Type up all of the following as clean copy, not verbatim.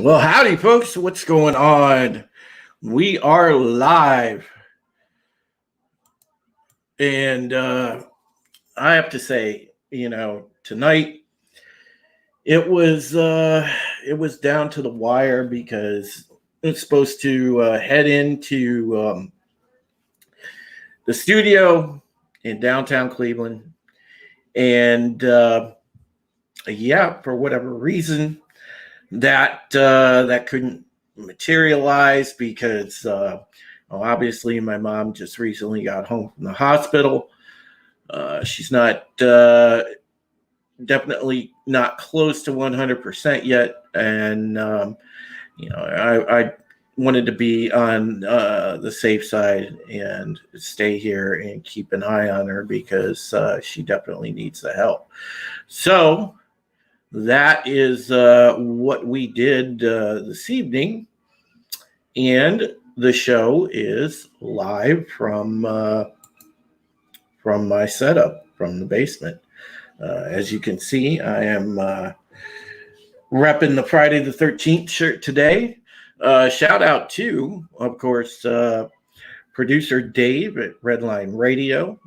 Well, howdy, folks. What's going on? We are live. And I have to say, tonight it was down to the wire because it's supposed to head into the studio in downtown Cleveland. And for whatever reason, that couldn't materialize because obviously my mom just recently got home from the hospital. She's not definitely not close to 100% yet, and I wanted to be on the safe side and stay here and keep an eye on her because she definitely needs the help. So that is what we did this evening, and the show is live from my setup from the basement. As you can see, I am repping the Friday the 13th shirt today. Shout out to, of course, producer Dave at Redline Radio,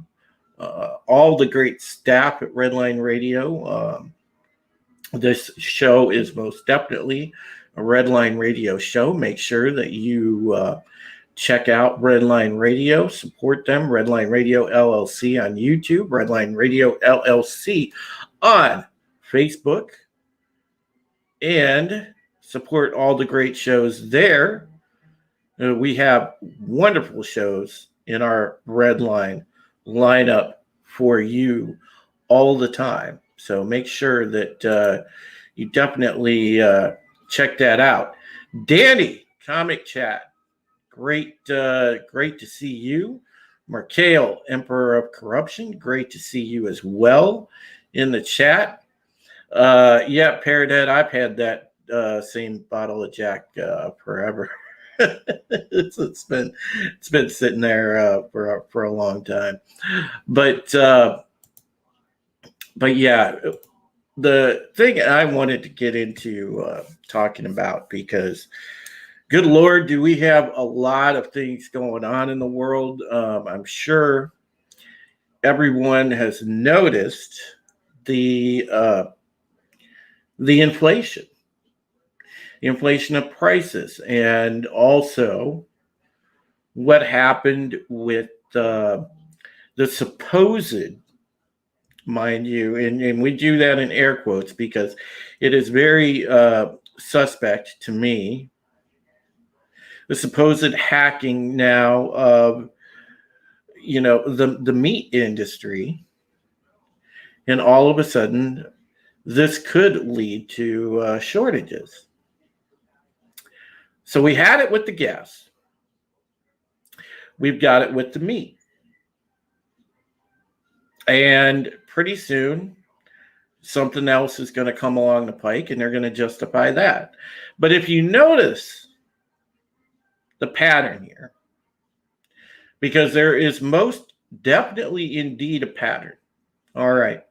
all the great staff at Redline Radio. This show is most definitely a Redline Radio show. Make sure that you check out Redline Radio, support them, Redline Radio LLC on YouTube, Redline Radio LLC on Facebook, and support all the great shows there. We have wonderful shows in our Redline lineup for you all the time. So make sure that you definitely check that out. Danny, Comic Chat, great to see you. Markale, Emperor of Corruption, great to see you as well in the chat. Parrothead, I've had that same bottle of Jack forever. it's been sitting there for a long time, but yeah, the thing I wanted to get into talking about, because good Lord, do we have a lot of things going on in the world. I'm sure everyone has noticed the inflation of prices, and also what happened with the supposed, mind you, and we do that in air quotes because it is very suspect to me, the supposed hacking now of the meat industry, and all of a sudden this could lead to shortages. So we had it with the gas, we've got it with the meat, and pretty soon something else is going to come along the pike and they're going to justify that. But if you notice the pattern here, because there is most definitely indeed a pattern. All right.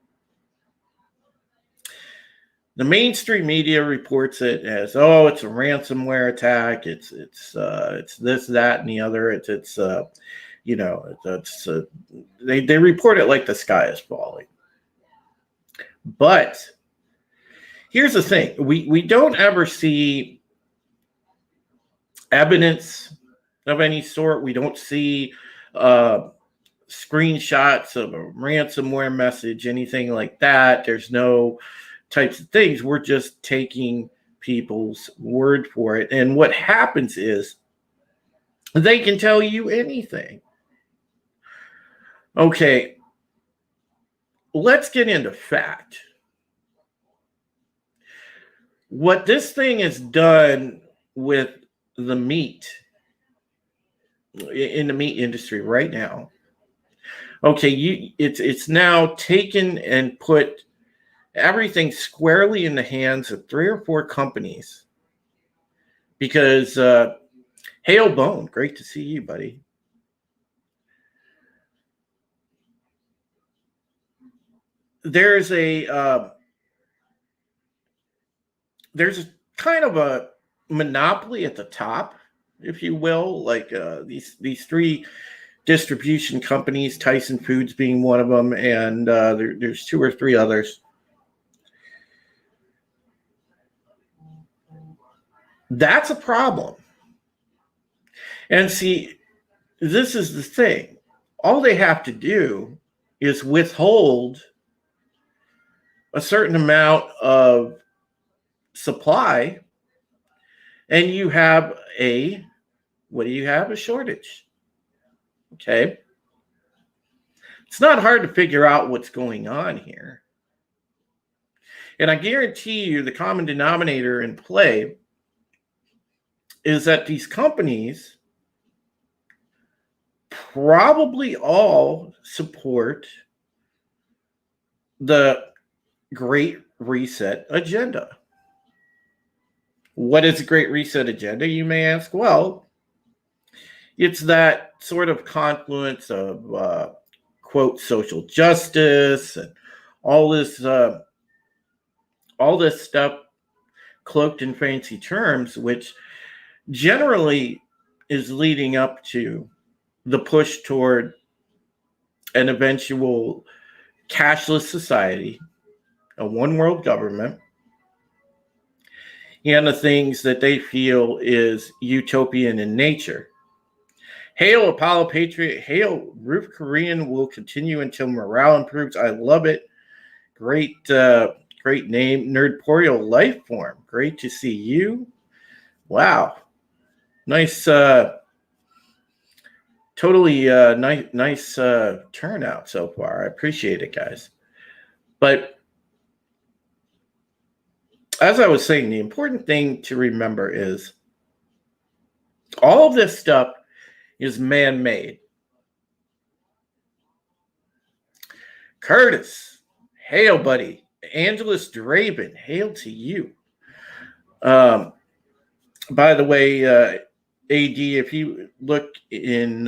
The mainstream media reports it as, oh, it's a ransomware attack. It's this, that, and the other. They report it like the sky is falling. But here's the thing: we don't ever see evidence of any sort. We don't see screenshots of a ransomware message, anything like that. There's no types of things. We're just taking people's word for it. And what happens is they can tell you anything. Okay, let's get into fact. What this thing has done with the meat, in the meat industry right now, okay, it's now taken and put everything squarely in the hands of 3 or 4 companies. Because Hail Bone, great to see you, buddy. There's a kind of a monopoly at the top, if you will, like these three distribution companies, Tyson Foods being one of them, and there's two or three others. That's a problem. And see, this is the thing. All they have to do is withhold a certain amount of supply, and you have what do you have? A shortage. Okay. It's not hard to figure out what's going on here. And I guarantee you the common denominator in play is that these companies probably all support the Great Reset agenda. What is the Great Reset agenda, you may ask? Well, it's that sort of confluence of, quote, social justice and all this stuff cloaked in fancy terms, which generally is leading up to the push toward an eventual cashless society, a one world government, and the things that they feel is utopian in nature. Hail Apollo Patriot, hail Ruth Korean will continue until morale improves. I love it. Great name. Nerdporial Life Form. Great to see you. Wow. Nice, totally nice turnout so far. I appreciate it, guys. But as I was saying, the important thing to remember is all of this stuff is man-made. Curtis, hail, buddy. Angelus Draven, hail to you. By the way, AD, if you look in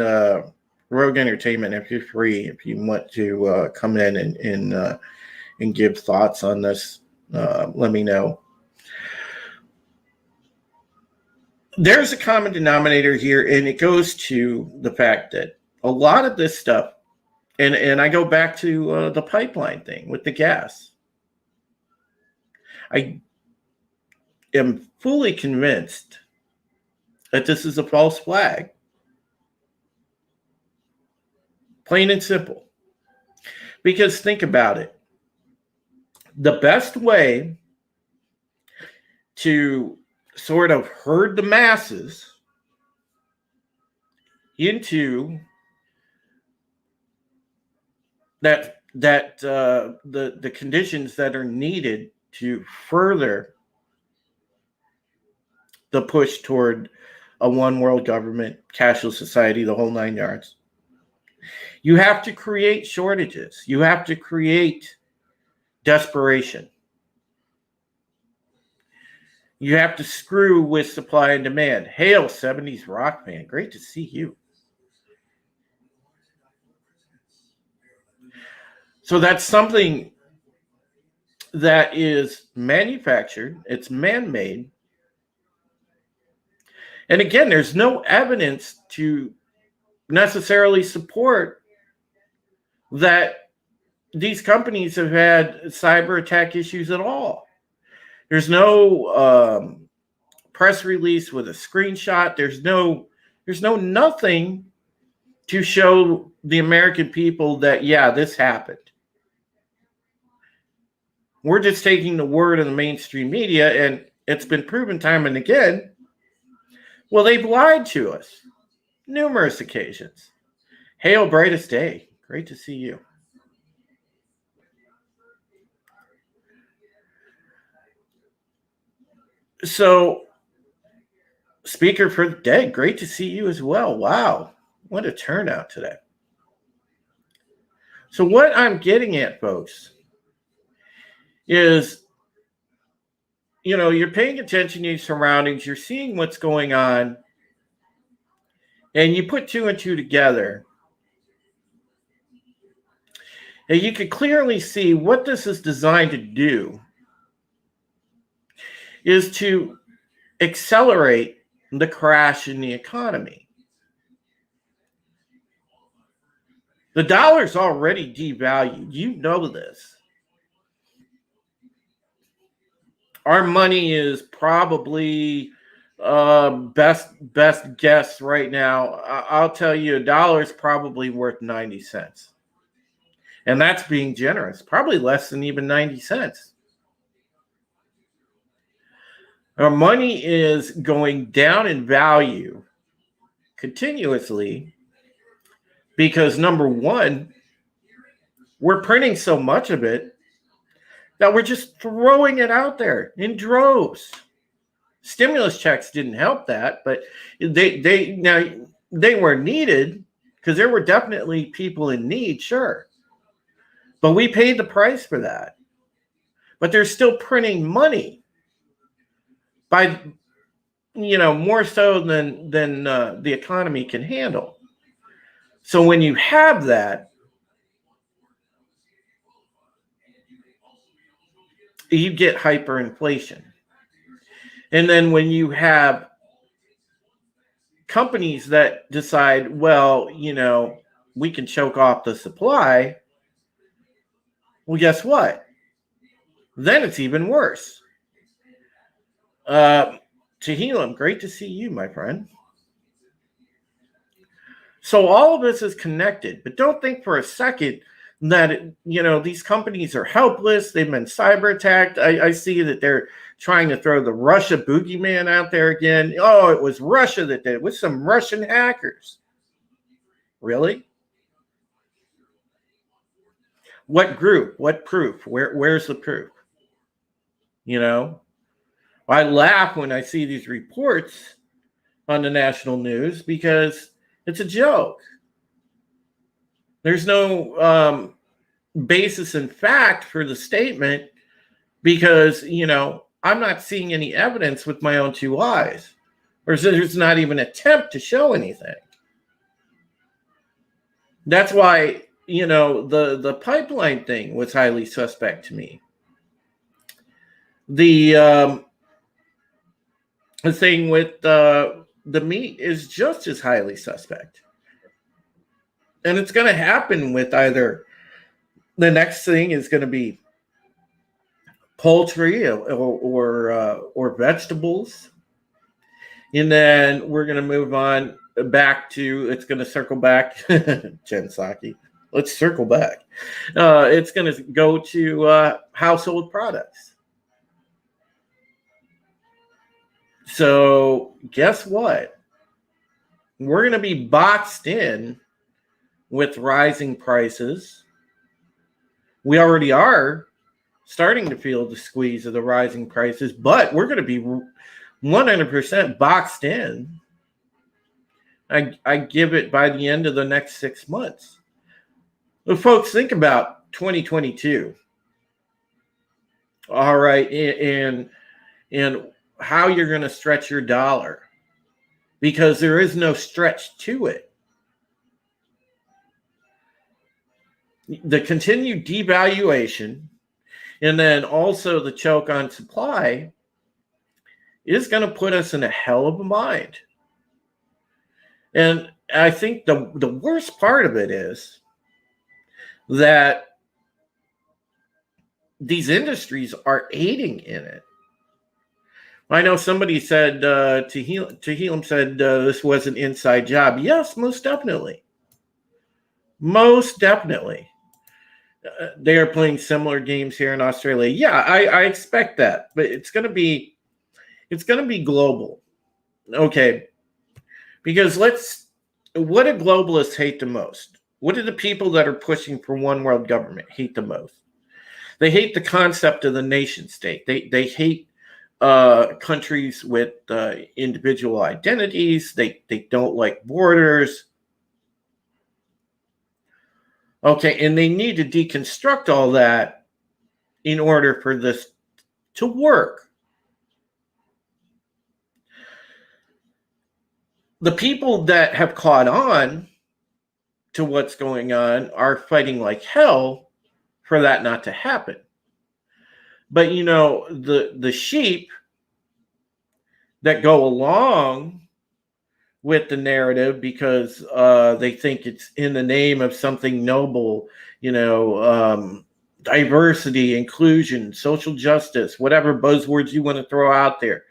Rogue Entertainment, if you're free, if you want to come in and give thoughts on this, let me know. There's a common denominator here, and it goes to the fact that a lot of this stuff, and I go back to the pipeline thing with the gas. I am fully convinced that this is a false flag. Plain and simple. Because think about it. The best way to sort of herd the masses into the conditions that are needed to further the push toward a one world government, cashless society, the whole nine yards. You have to create shortages. You have to create desperation. You have to screw with supply and demand. Hail, 70s rock fan. Great to see you. So that's something that is manufactured. It's man-made. And again, there's no evidence to necessarily support that these companies have had cyber attack issues at all. There's no press release with a screenshot. There's no nothing to show the American people that, yeah, this happened. We're just taking the word of the mainstream media, and it's been proven time and again. Well, they've lied to us numerous occasions. Hail, brightest day. Great to see you. So, speaker for the day, great to see you as well. Wow, what a turnout today. So what I'm getting at, folks, is, you're paying attention to your surroundings, you're seeing what's going on, and you put two and two together, and you can clearly see what this is designed to do is to accelerate the crash in the economy. The dollar's already devalued. You know this. Our money is probably best guess right now. I'll tell you, a dollar is probably worth 90 cents. And that's being generous. Probably less than even 90 cents. Our money is going down in value continuously because, number one, we're printing so much of it that we're just throwing it out there in droves. Stimulus checks didn't help that, but they were needed because there were definitely people in need, sure. But we paid the price for that. But they're still printing money by, more so than the economy can handle. So when you have that, you get hyperinflation. And then when you have companies that decide, well, we can choke off the supply, well, guess what? Then it's even worse. Tehillim, great to see you, my friend. So all of this is connected, but don't think for a second that, these companies are helpless. They've been cyber attacked. I see that they're trying to throw the Russia boogeyman out there again. Oh, it was Russia that did it with some Russian hackers. Really? What group? What proof? Where's the proof? I laugh when I see these reports on the national news because it's a joke. There's no basis in fact for the statement because, I'm not seeing any evidence with my own two eyes. Or there's not even an attempt to show anything. That's why, the pipeline thing was highly suspect to me. The thing with the meat is just as highly suspect. And it's going to happen with either the next thing is going to be poultry or vegetables. And then we're going to move on back to, it's going to circle back, Jen Psaki. Let's circle back. It's going to go to household products. So guess what? We're going to be boxed in with rising prices. We already are starting to feel the squeeze of the rising prices, but we're going to be 100% boxed in. I give it by the end of the next 6 months. Well, folks, think about 2022. All right, and how you're going to stretch your dollar, because there is no stretch to it. The continued devaluation and then also the choke on supply is going to put us in a hell of a bind. And I think the worst part of it is that these industries are aiding in it. I know somebody said, Tehillim said this was an inside job. Yes, most definitely. Most definitely. They are playing similar games here in Australia. Yeah, I expect that, but it's going to be global. Okay. Because what do globalists hate the most? What do the people that are pushing for one world government hate the most? They hate the concept of the nation state. They hate countries with individual identities. They don't like borders. Okay, and they need to deconstruct all that in order for this to work. The people that have caught on to what's going on are fighting like hell for that not to happen. But the sheep that go along with the narrative because they think it's in the name of something noble, diversity, inclusion, social justice, whatever buzzwords you want to throw out there.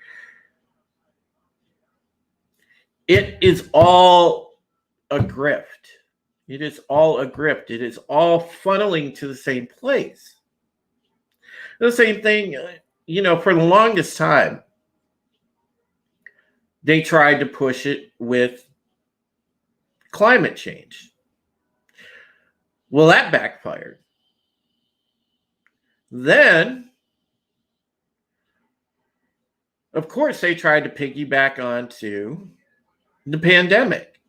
It is all a grift. It is all a grift. It is all funneling to the same place. The same thing, for the longest time, they tried to push it with climate change. Well, that backfired. Then, of course, they tried to piggyback onto the pandemic.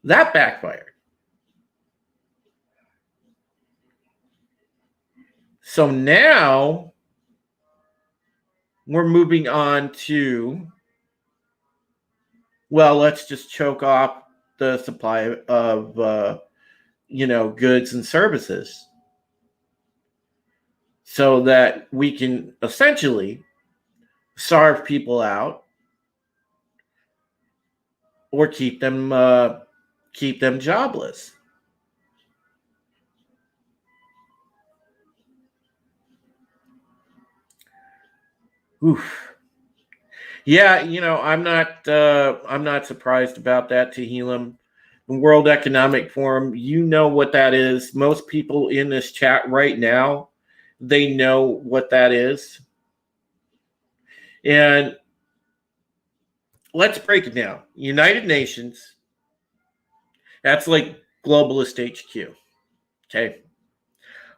That backfired. So now we're moving on to, well, let's just choke off the supply of, goods and services so that we can essentially starve people out or keep them jobless. Oof. Yeah, I'm not surprised about that, Tehillim. The World Economic Forum, you know what that is. Most people in this chat right now, they know what that is. And let's break it down. United Nations, that's like globalist HQ. Okay.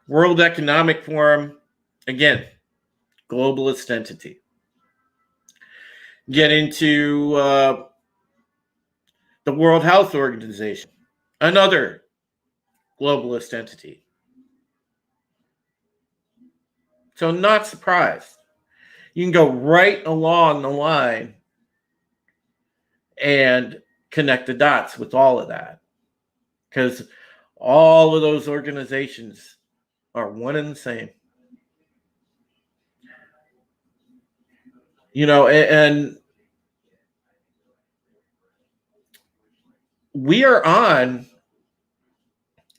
World Economic Forum, again, globalist entity. Get into the World Health Organization, another globalist entity. So not surprised. You can go right along the line and connect the dots with all of that. Because all of those organizations are one and the same. And we are on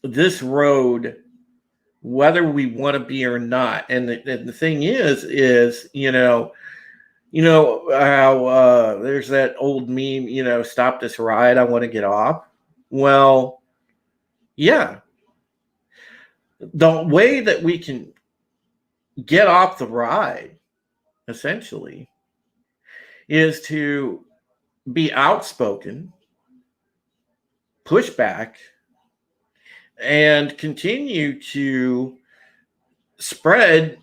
this road whether we want to be or not. And the thing is how there's that old meme, stop this ride, I want to get off. Well, yeah. The way that we can get off the ride, essentially, is to be outspoken, push back, and continue to spread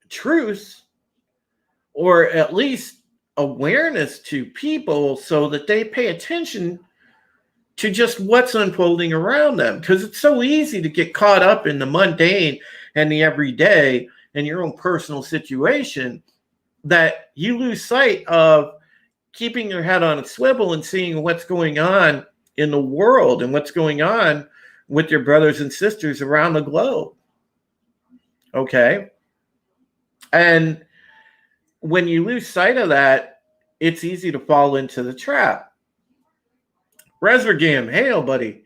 truth or at least awareness to people so that they pay attention to just what's unfolding around them. Because it's so easy to get caught up in the mundane and the everyday and your own personal situation that you lose sight of keeping your head on a swivel and seeing what's going on in the world and what's going on with your brothers and sisters around the globe. Okay? And when you lose sight of that, it's easy to fall into the trap. Resvergam, hail, buddy.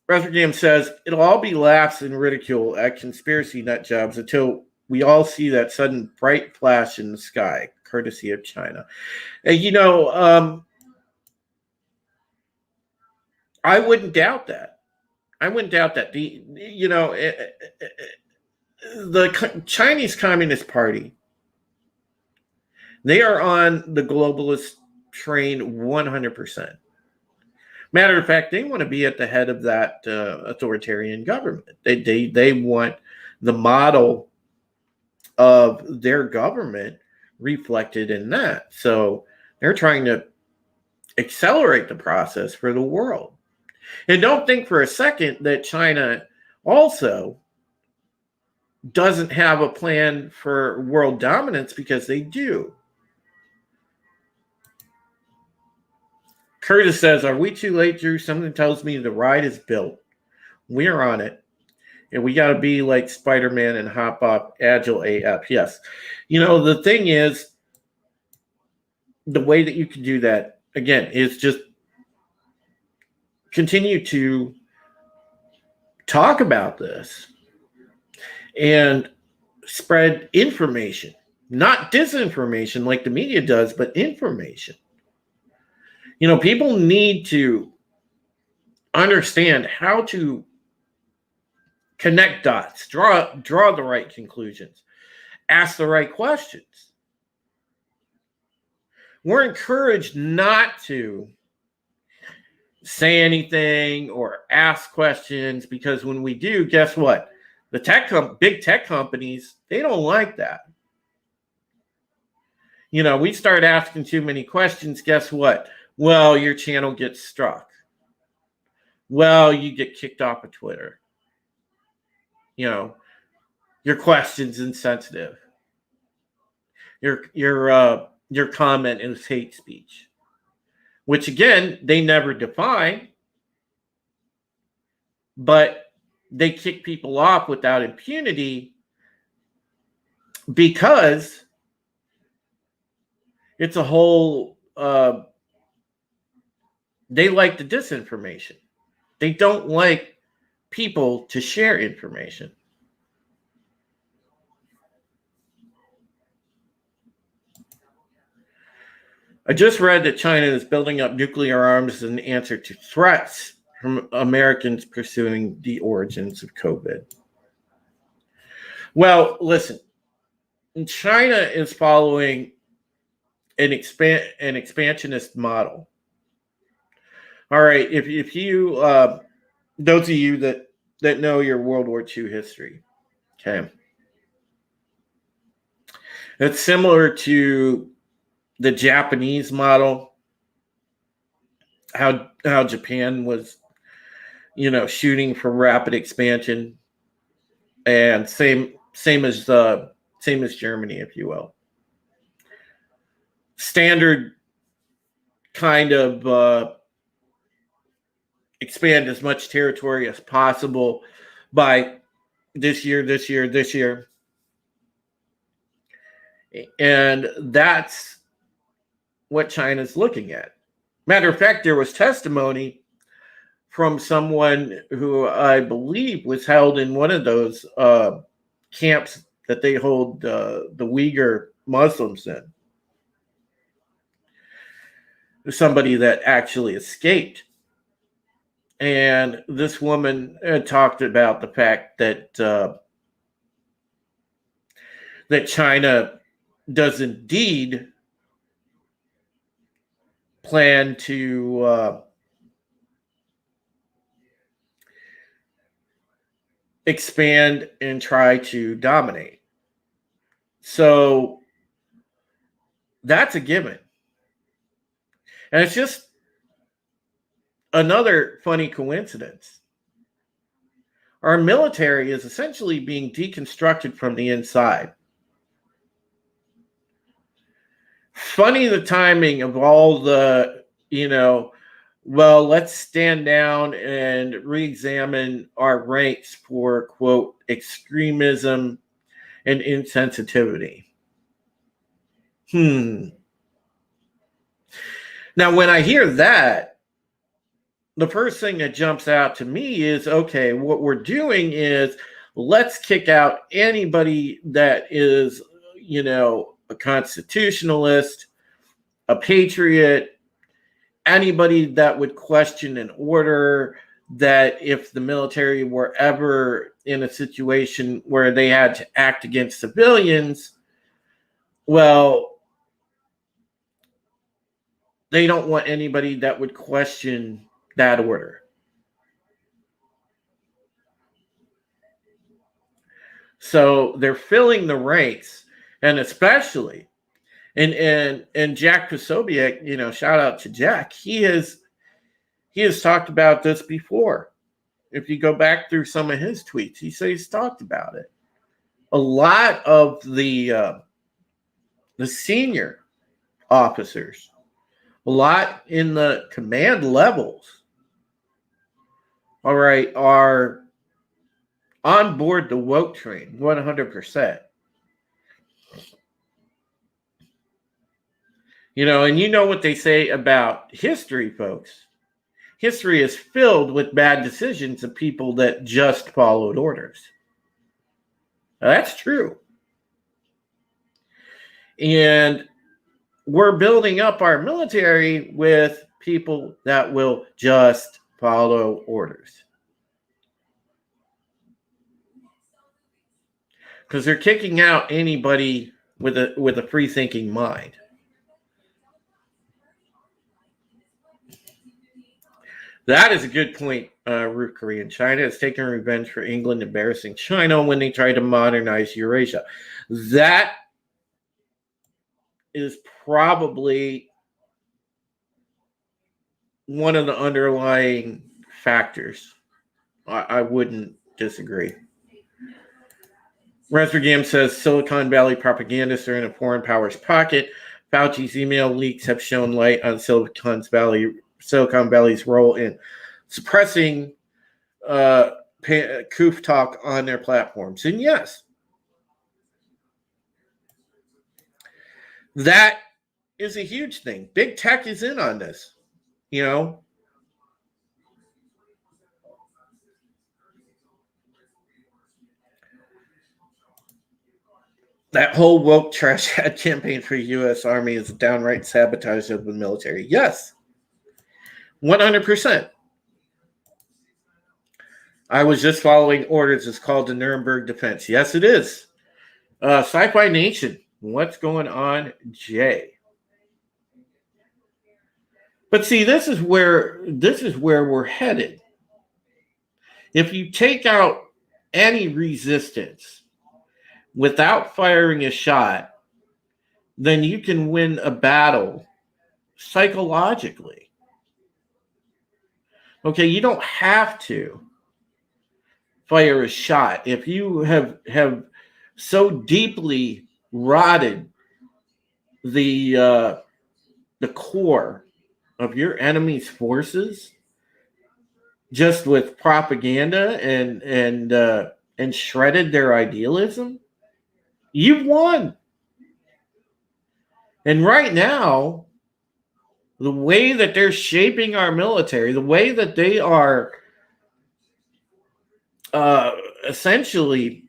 Resvergam says, it'll all be laughs and ridicule at conspiracy nut jobs until we all see that sudden bright flash in the sky, courtesy of China. And, I wouldn't doubt that. The Chinese Communist Party, they are on the globalist train 100%. Matter of fact, they want to be at the head of that authoritarian government. They want the model of their government reflected in that. So they're trying to accelerate the process for the world. And don't think for a second that China also doesn't have a plan for world dominance, because they do. Curtis says, are we too late, Drew? Something tells me the ride is built. We're on it. And we got to be like Spider-Man and hop up agile AF. Yes. The thing is, the way that you can do that, again, is just continue to talk about this and spread information, not disinformation like the media does, but information. People need to understand how to connect dots, draw the right conclusions, ask the right questions. We're encouraged not to say anything or ask questions, because when we do, guess what? The big tech companies, they don't like that. We start asking too many questions, guess what? Well, your channel gets struck. Well, you get kicked off of Twitter. Your question's insensitive. Your comment is hate speech, which again, they never define, but they kick people off without impunity because it's a whole, they like the disinformation. They don't like people to share information. I just read that China is building up nuclear arms as an answer to threats from Americans pursuing the origins of COVID. Well, listen, China is following an expansionist model. All right, if you, those of you that know your World War II history, okay, it's similar to the Japanese model, how Japan was, shooting for rapid expansion, and same as Germany, if you will. Standard kind of expand as much territory as possible by this year. And that's what China's looking at. Matter of fact, there was testimony from someone who I believe was held in one of those camps that they hold the Uyghur Muslims in. Somebody that actually escaped. And this woman talked about the fact that that China does indeed plan to expand and try to dominate. So that's a given. And it's just another funny coincidence. Our military is essentially being deconstructed from the inside. Funny the timing of all the, well, let's stand down and re-examine our ranks for, quote, extremism and insensitivity. Now, when I hear that, the first thing that jumps out to me is, okay, what we're doing is let's kick out anybody that is, a constitutionalist, a patriot, anybody that would question an order, that if the military were ever in a situation where they had to act against civilians, well, they don't want anybody that would question that order. So they're filling the ranks, and especially, and Jack Posobiec, shout out to Jack. He has talked about this before. If you go back through some of his tweets, he's talked about it. A lot of the senior officers, a lot in the command levels, all right, are on board the woke train, 100%. And you know what they say about history, folks. History is filled with bad decisions of people that just followed orders. Now, that's true. And we're building up our military with people that will just follow orders. Because they're kicking out anybody with a free-thinking mind. That is a good point, Root Korean. China is taking revenge for England embarrassing China when they tried to modernize Eurasia. That is probably one of the underlying factors. I wouldn't disagree. Resvergam says Silicon Valley propagandists are in a foreign power's pocket. Fauci's email leaks have shown light on Silicon Valley's role in suppressing coup talk on their platforms. And yes, that is a huge thing. Big tech is in on this, That whole woke trash ad campaign for the U.S. Army is a downright sabotage of the military. Yes, 100%. I was just following orders. It's called the Nuremberg Defense. Yes, it is. Sci-Fi Nation, what's going on, Jay? But see, this is where we're headed. If you take out any resistance without firing a shot, then you can win a battle psychologically. Okay, you don't have to fire a shot. If you have so deeply rotted the core of your enemy's forces just with propaganda and shredded their idealism, you've won. And right now, the way that they're shaping our military, the way that they are essentially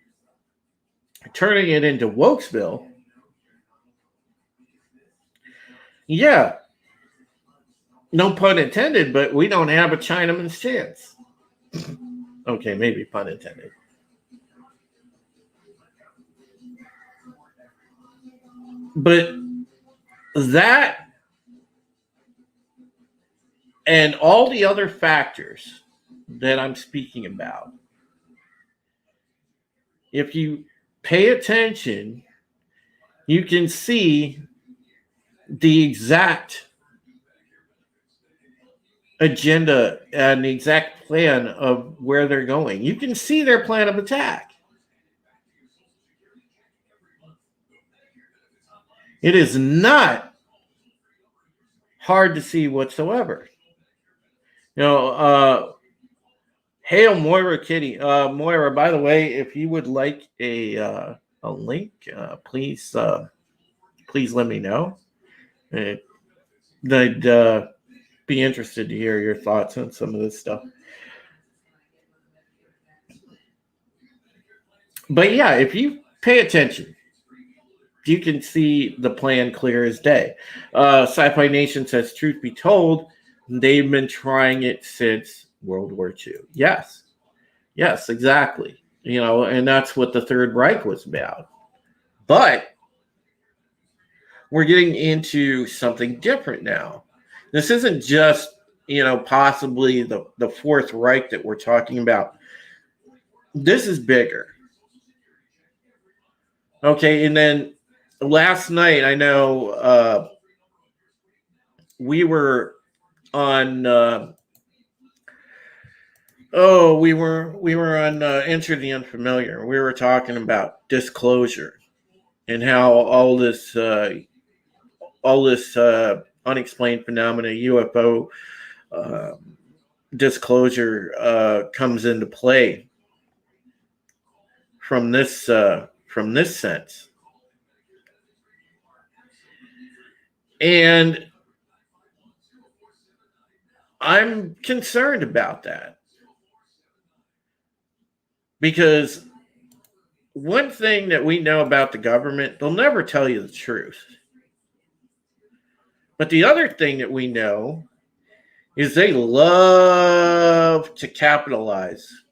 turning it into Wokesville, yeah, no pun intended, but we don't have a Chinaman's chance. Okay, maybe pun intended. But that and all the other factors that I'm speaking about, if you pay attention, you can see the exact agenda and the exact plan of where they're going. You can see their plan of attack. It is not hard to see whatsoever. Hail Moira Kitty. Moira, by the way, if you would like a link, please let me know. I'd be interested to hear your thoughts on some of this stuff. But yeah, if you pay attention, you can see the plan clear as day. Sci-Fi Nation says, truth be told, they've been trying it since World War II. Yes, exactly. And that's what the Third Reich was about. But we're getting into something different now. This isn't just, possibly the Fourth Reich that we're talking about. This is bigger. Okay, and then last night, I know we were on we were on Enter the Unfamiliar. We were talking about disclosure and how all this unexplained phenomena, UFO disclosure comes into play. from this sense. And I'm concerned about that, because one thing that we know about the government, they'll never tell you the truth. But the other thing that we know is they love to capitalize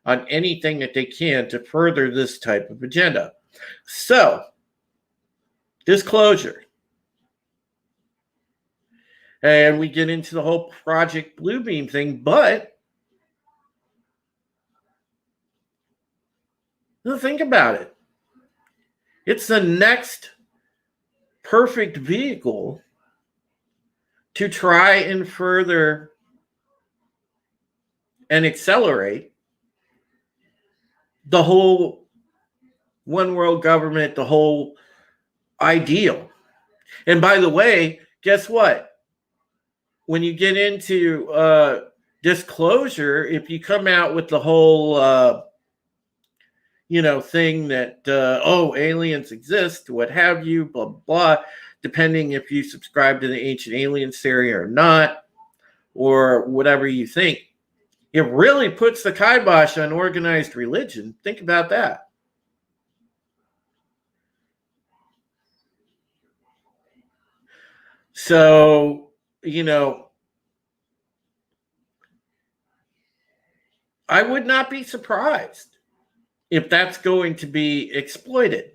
on anything that they can to further this type of agenda. So, disclosure. And we get into the whole Project Bluebeam thing, but think about it. It's the next perfect vehicle to try and further and accelerate the whole one world government, the whole ideal. And by the way, guess what? When you get into disclosure, if you come out with the whole, thing that, aliens exist, what have you, blah, blah, depending if you subscribe to the ancient aliens theory or not, or whatever you think, it really puts the kibosh on organized religion. Think about that. So, I would not be surprised if that's going to be exploited.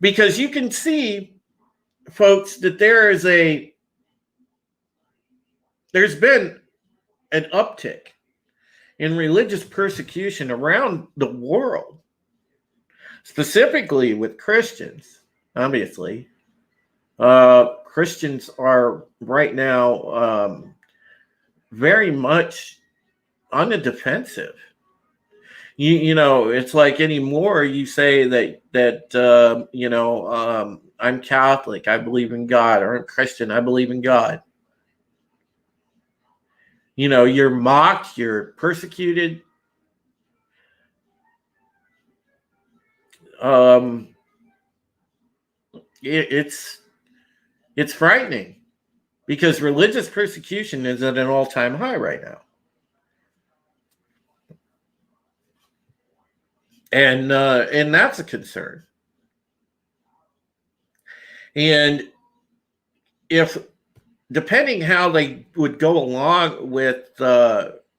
Because you can see, folks, that there's been an uptick in religious persecution around the world, specifically with Christians, obviously. Christians are right now very much on the defensive. It's like anymore you say that I'm Catholic, I believe in God, or I'm Christian, I believe in God. You're mocked, you're persecuted. It's frightening, because religious persecution is at an all-time high right now. And that's a concern. And if, depending how they would go along with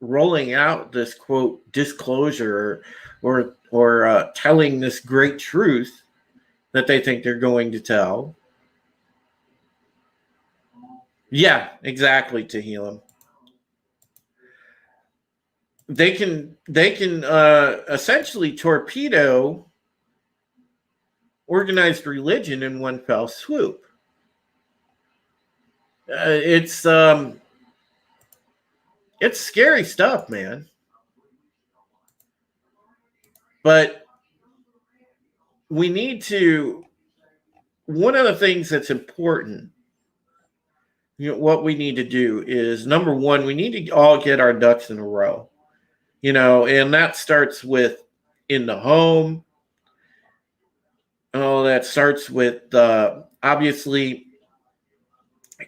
rolling out this, quote, disclosure, or telling this great truth that they think they're going to tell. Yeah, exactly, Tehillim. They can essentially torpedo organized religion in one fell swoop. It's scary stuff, man. But we need to, one of the things that's important, what we need to do is, number one, we need to all get our ducks in a row. And that starts with in the home. That starts with obviously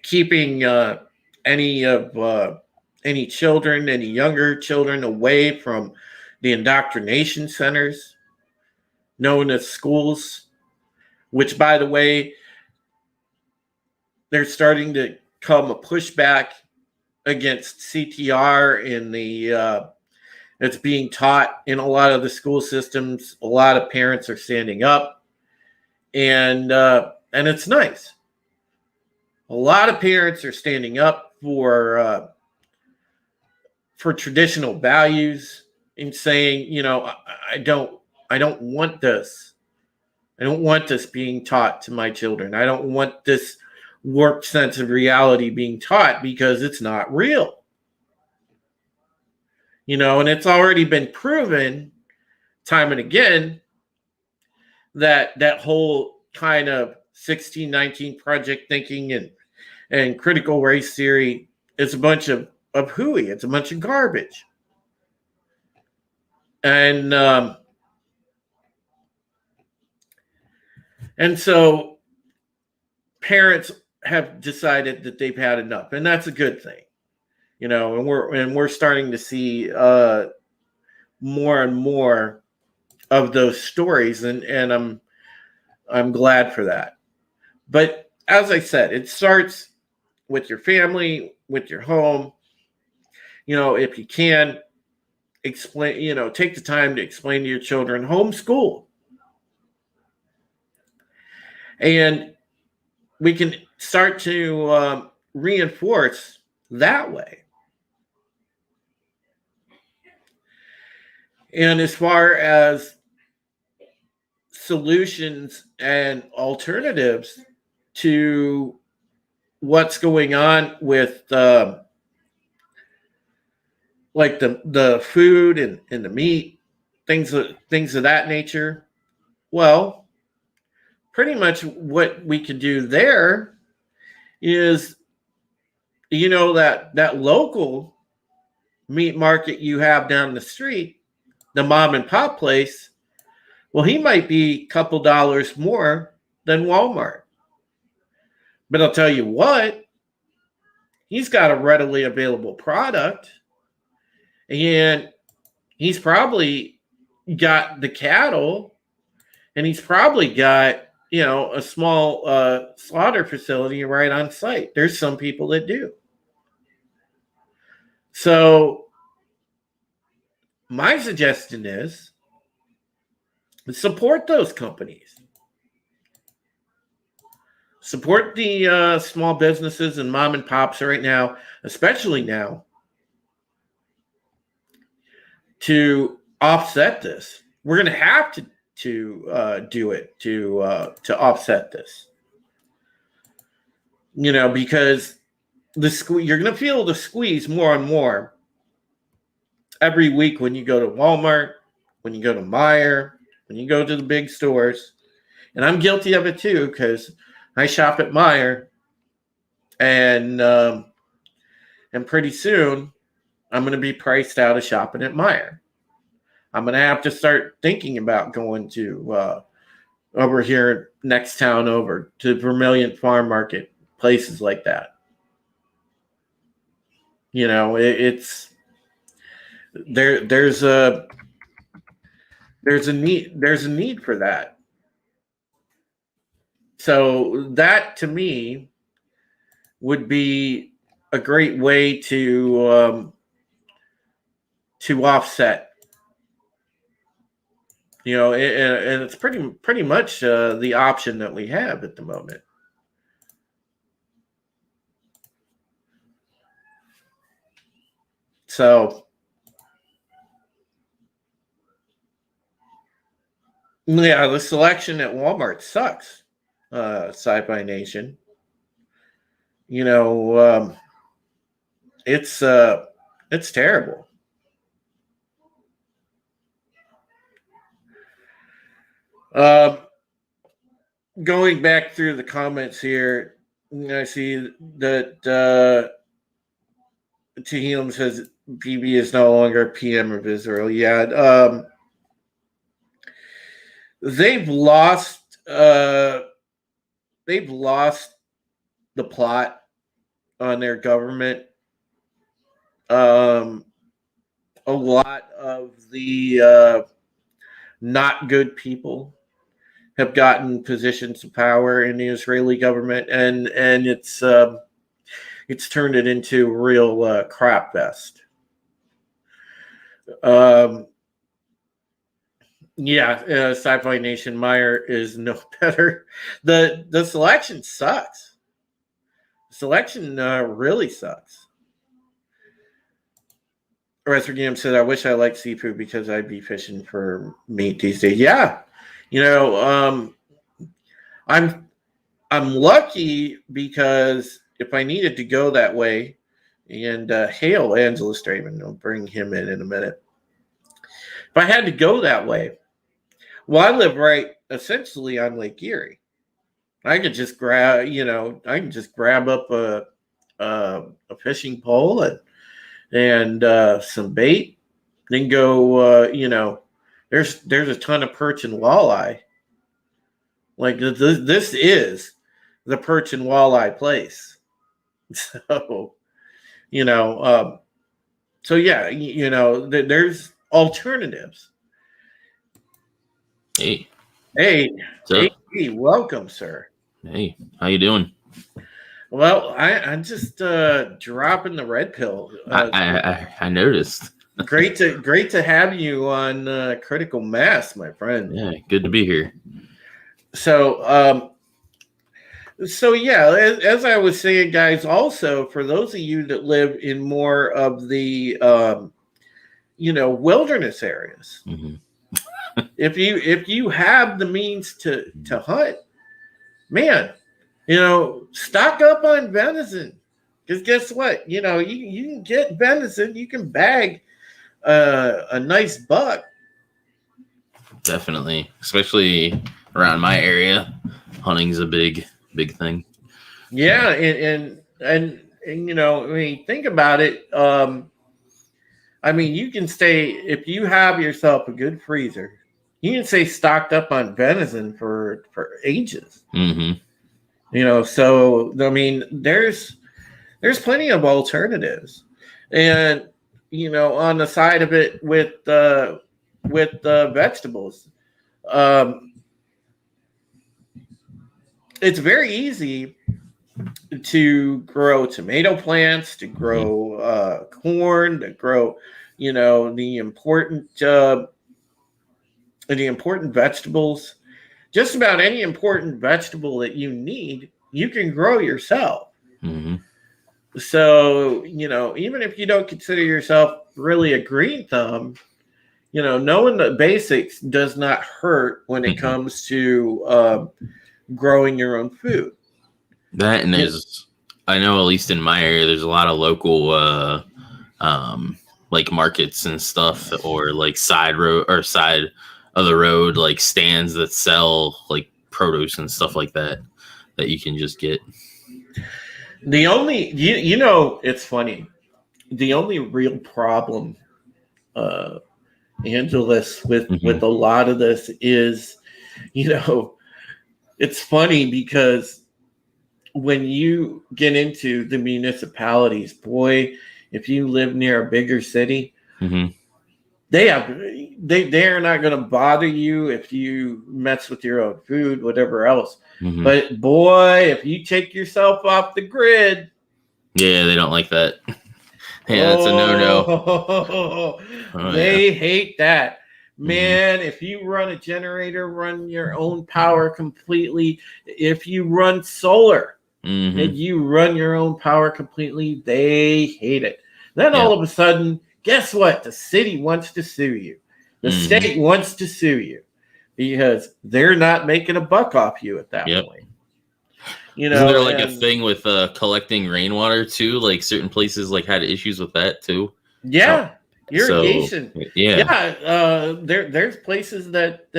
keeping any children, any younger children, away from the indoctrination centers known as schools, which, by the way, they're starting to come a pushback against CTR in the it's being taught in a lot of the school systems. A lot of parents are standing up, and it's nice. A lot of parents are standing up for traditional values and saying, I don't want this. I don't want this being taught to my children. I don't want this warped sense of reality being taught, because it's not real. And it's already been proven time and again that whole kind of 1619 project thinking and critical race theory is a bunch of hooey. It's a bunch of garbage. And so parents have decided that they've had enough, and that's a good thing, and we're starting to see more and more of those stories, and I'm glad for that. But as I said, it starts with your family, with your home. If you can explain, take the time to explain to your children, homeschool. And we can start to reinforce that way. And as far as solutions and alternatives to what's going on with like the food and the meat, things of that nature, well, pretty much what we can do there is, that local meat market you have down the street, the mom and pop place, well, he might be a couple dollars more than Walmart. But I'll tell you what, he's got a readily available product, and he's probably got the cattle, and he's probably got, a small slaughter facility right on site. There's some people that do. So my suggestion is support those companies. Support the small businesses and mom and pops right now, especially now, to offset this. We're going to have to do it to offset this. Because you're going to feel the squeeze more and more every week when you go to Walmart, when you go to Meijer, when you go to the big stores. And I'm guilty of it too, because I shop at Meijer, and pretty soon I'm going to be priced out of shopping at Meijer. I'm going to have to start thinking about going to over here next town over to Vermilion Farm Market, places like that. It's there's a need for that. So that to me would be a great way to offset. And it's pretty much the option that we have at the moment. So, yeah, the selection at Walmart sucks. Sci-Fi Nation. It's terrible. Going back through the comments here, I see that Tehillim says PB is no longer PM of Israel. Yeah, they've lost the plot on their government. A lot of the not good people have gotten positions of power in the Israeli government, and it's turned it into a real crap fest. Yeah, Sci-Fi Nation, Meijer is no better. The selection sucks. The selection really sucks. Resvergam said, "I wish I liked seafood because I'd be fishing for meat these days." Yeah, I'm lucky because if I needed to go that way, and hail Angela Straven, I'll bring him in a minute. If I had to go that way, well, I live right essentially on Lake Erie. I could just grab, up a fishing pole and some bait, Then go, there's a ton of perch and walleye. Like this is the perch and walleye place. So, you know, so yeah, there's alternatives. Hey, hey, welcome, sir. Hey, how you doing? Well, I'm just dropping the red pill. I noticed. great to have you on Critical Mass, my friend. Yeah, good to be here. So, yeah, as I was saying, guys, also for those of you that live in more of the wilderness areas, if you have the means to hunt, man, stock up on venison. Because guess what? You can get venison. You can bag a nice buck. Definitely, especially around my area, hunting's a big thing. Yeah, and think about it. You can stay if you have yourself a good freezer. You can stay stocked up on venison for ages. So there's plenty of alternatives, and on the side of it with vegetables, it's very easy to grow tomato plants, to grow corn, to grow the important vegetables. Just about any important vegetable that you need, you can grow yourself. So, even if you don't consider yourself really a green thumb, knowing the basics does not hurt when it comes to growing your own food. That, and I know at least in my area, there's a lot of local like markets and stuff, or like side of the road, like stands that sell like produce and stuff like that you can just get. The only, it's funny. The only real problem, Angeles, with a lot of this is, it's funny because when you get into the municipalities, boy, if you live near a bigger city, they are not going to bother you if you mess with your own food, whatever else. But boy, if you take yourself off the grid, yeah, they don't like that. Yeah, that's a no-no. They hate that. Man, if you run a generator, run your own power completely. If you run solar and you run your own power completely, they hate it. Then all of a sudden, guess what? The city wants to sue you. The state wants to sue you because they're not making a buck off you at that point. Isn't there like a thing with collecting rainwater too? Like certain places like had issues with that too. Yeah, irrigation. So, yeah. There's places that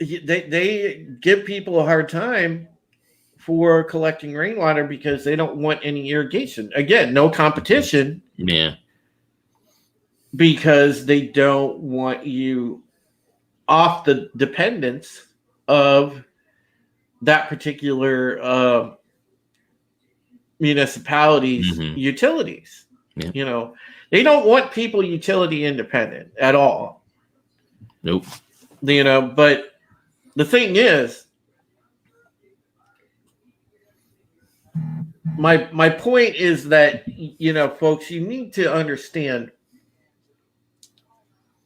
they give people a hard time for collecting rainwater because they don't want any irrigation. Again, no competition. Yeah. Because they don't want you off the dependence of that particular municipality's utilities. Yeah. They don't want people utility independent at all. Nope. But the thing is, my point is that, folks, you need to understand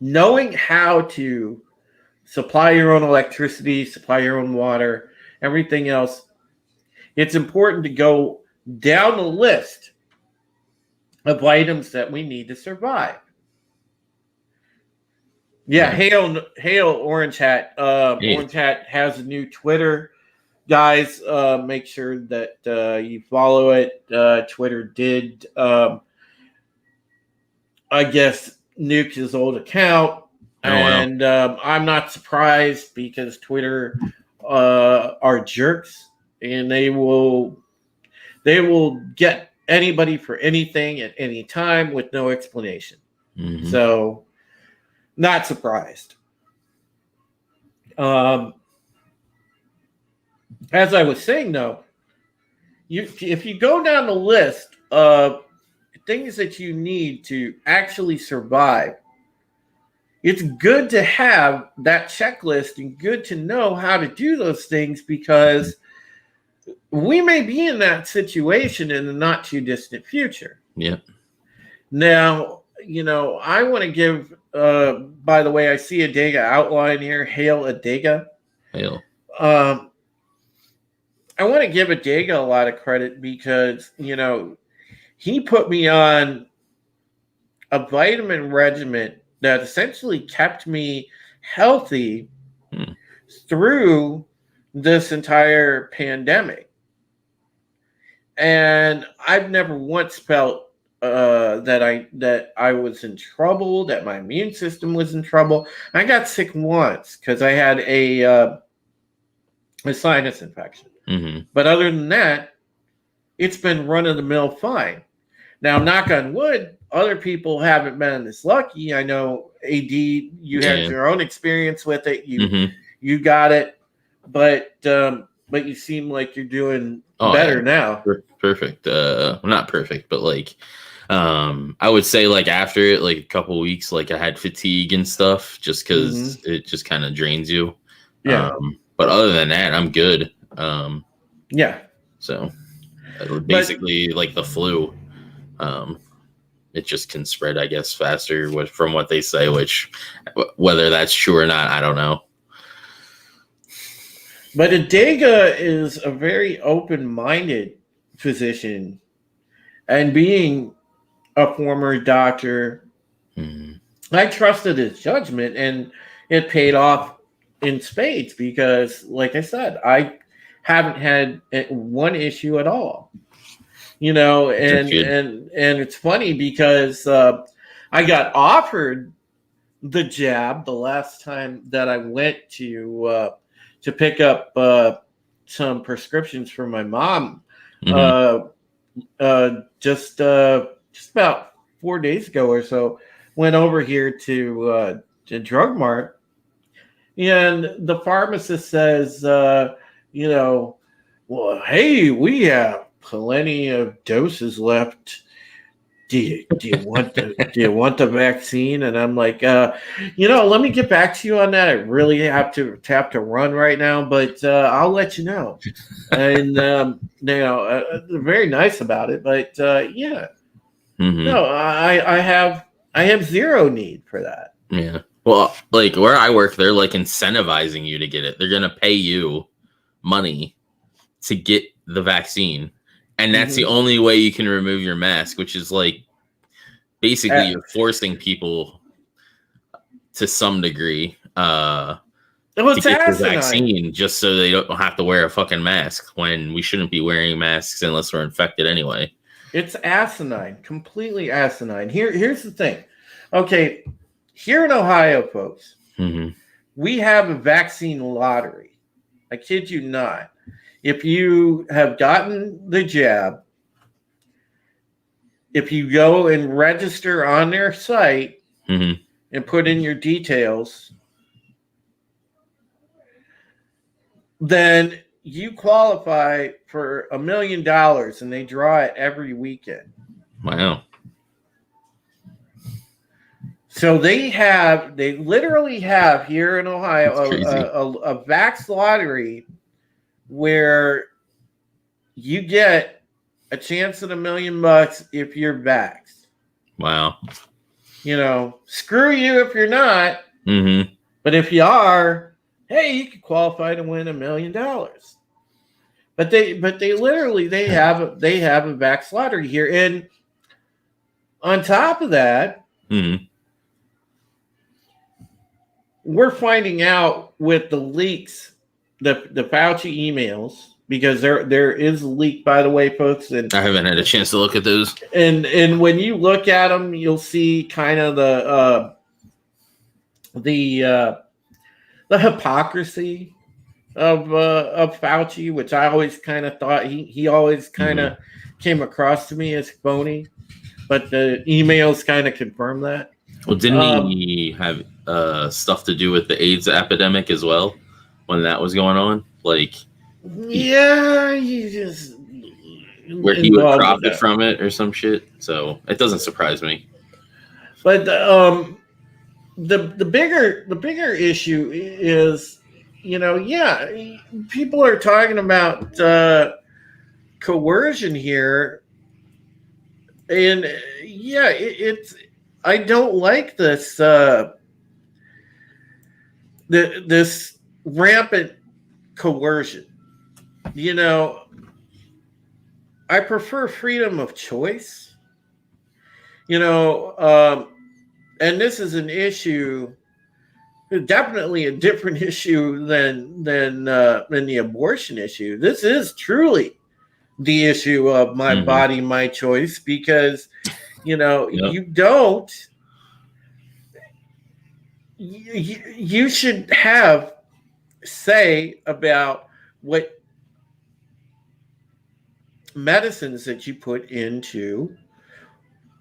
knowing how to supply your own electricity, supply your own water, everything else. It's important to go down the list of items that we need to survive. Yeah, hail Orange Hat. Orange Hat has a new Twitter. Guys, make sure that you follow it. Twitter did, I guess, nuke his old account. And I'm not surprised because Twitter are jerks, and they will get anybody for anything at any time with no explanation. Mm-hmm. So, not surprised. As I was saying, though, if you go down the list of things that you need to actually survive, it's good to have that checklist and good to know how to do those things, because we may be in that situation in the not too distant future. Yeah. Now, I want to give, by the way, I see Adega outline here. Hail Adega. Hail. I want to give Adega a lot of credit because, he put me on a vitamin regimen that essentially kept me healthy through this entire pandemic. And I've never once felt that I was in trouble, that my immune system was in trouble. I got sick once because I had a sinus infection. Mm-hmm. But other than that, it's been run-of-the-mill fine. Now, knock on wood, other people haven't been this lucky. I know, AD, you had your own experience with it. You got it, but you seem like you're doing better now. Perfect. Not perfect, but like, I would say like after it, like a couple weeks, like I had fatigue and stuff, just because it just kind of drains you. Yeah. But other than that, I'm good. Yeah. So basically, like the flu, it just can spread, I guess, faster from what they say, which whether that's true or not, I don't know. But Adega is a very open-minded physician, and being a former doctor, I trusted his judgment, and it paid off in spades because, like I said, I haven't had one issue at all. And it's funny because I got offered the jab the last time that I went to pick up some prescriptions for my mom. Just about 4 days ago or so, went over here to Drug Mart, and the pharmacist says, well, hey, we have plenty of doses left. Do you want the vaccine? And I'm like, let me get back to you on that. I really have to run right now, but I'll let you know. And they're very nice about it, but yeah, no, I have zero need for that. Yeah. Well, like where I work, they're like incentivizing you to get it. They're gonna pay you money to get the vaccine. And that's the only way you can remove your mask, which is like basically you're forcing people to some degree to get the vaccine just so they don't have to wear a fucking mask when we shouldn't be wearing masks unless we're infected anyway. It's asinine, completely asinine. Here's the thing. Okay, here in Ohio, folks, we have a vaccine lottery. I kid you not. If you have gotten the jab, if you go and register on their site and put in your details, then you qualify for $1 million, and they draw it every weekend. Wow. So they literally have here in Ohio a vax lottery where you get a chance at $1 million if you're vaxxed. Wow. Screw you if you're not. But if you are, hey, you could qualify to win $1 million. But they literally have a vax lottery here, and on top of that, we're finding out with the leaks, the Fauci emails, because there is a leak, by the way, folks. And I haven't had a chance to look at those. And when you look at them, you'll see kind of the hypocrisy of Fauci, which I always kind of thought he always kind of came across to me as phony, but the emails kind of confirm that. Well, didn't he have stuff to do with the AIDS epidemic as well when that was going on? Like, yeah, he just where he would involved profit with that. from it or some shit. So it doesn't surprise me. But the bigger issue is, people are talking about coercion here, and it's I don't like this this rampant coercion. I prefer freedom of choice. And this is an issue, definitely a different issue than the abortion issue. This is truly the issue of my body, my choice, because you should have say about what medicines that you put into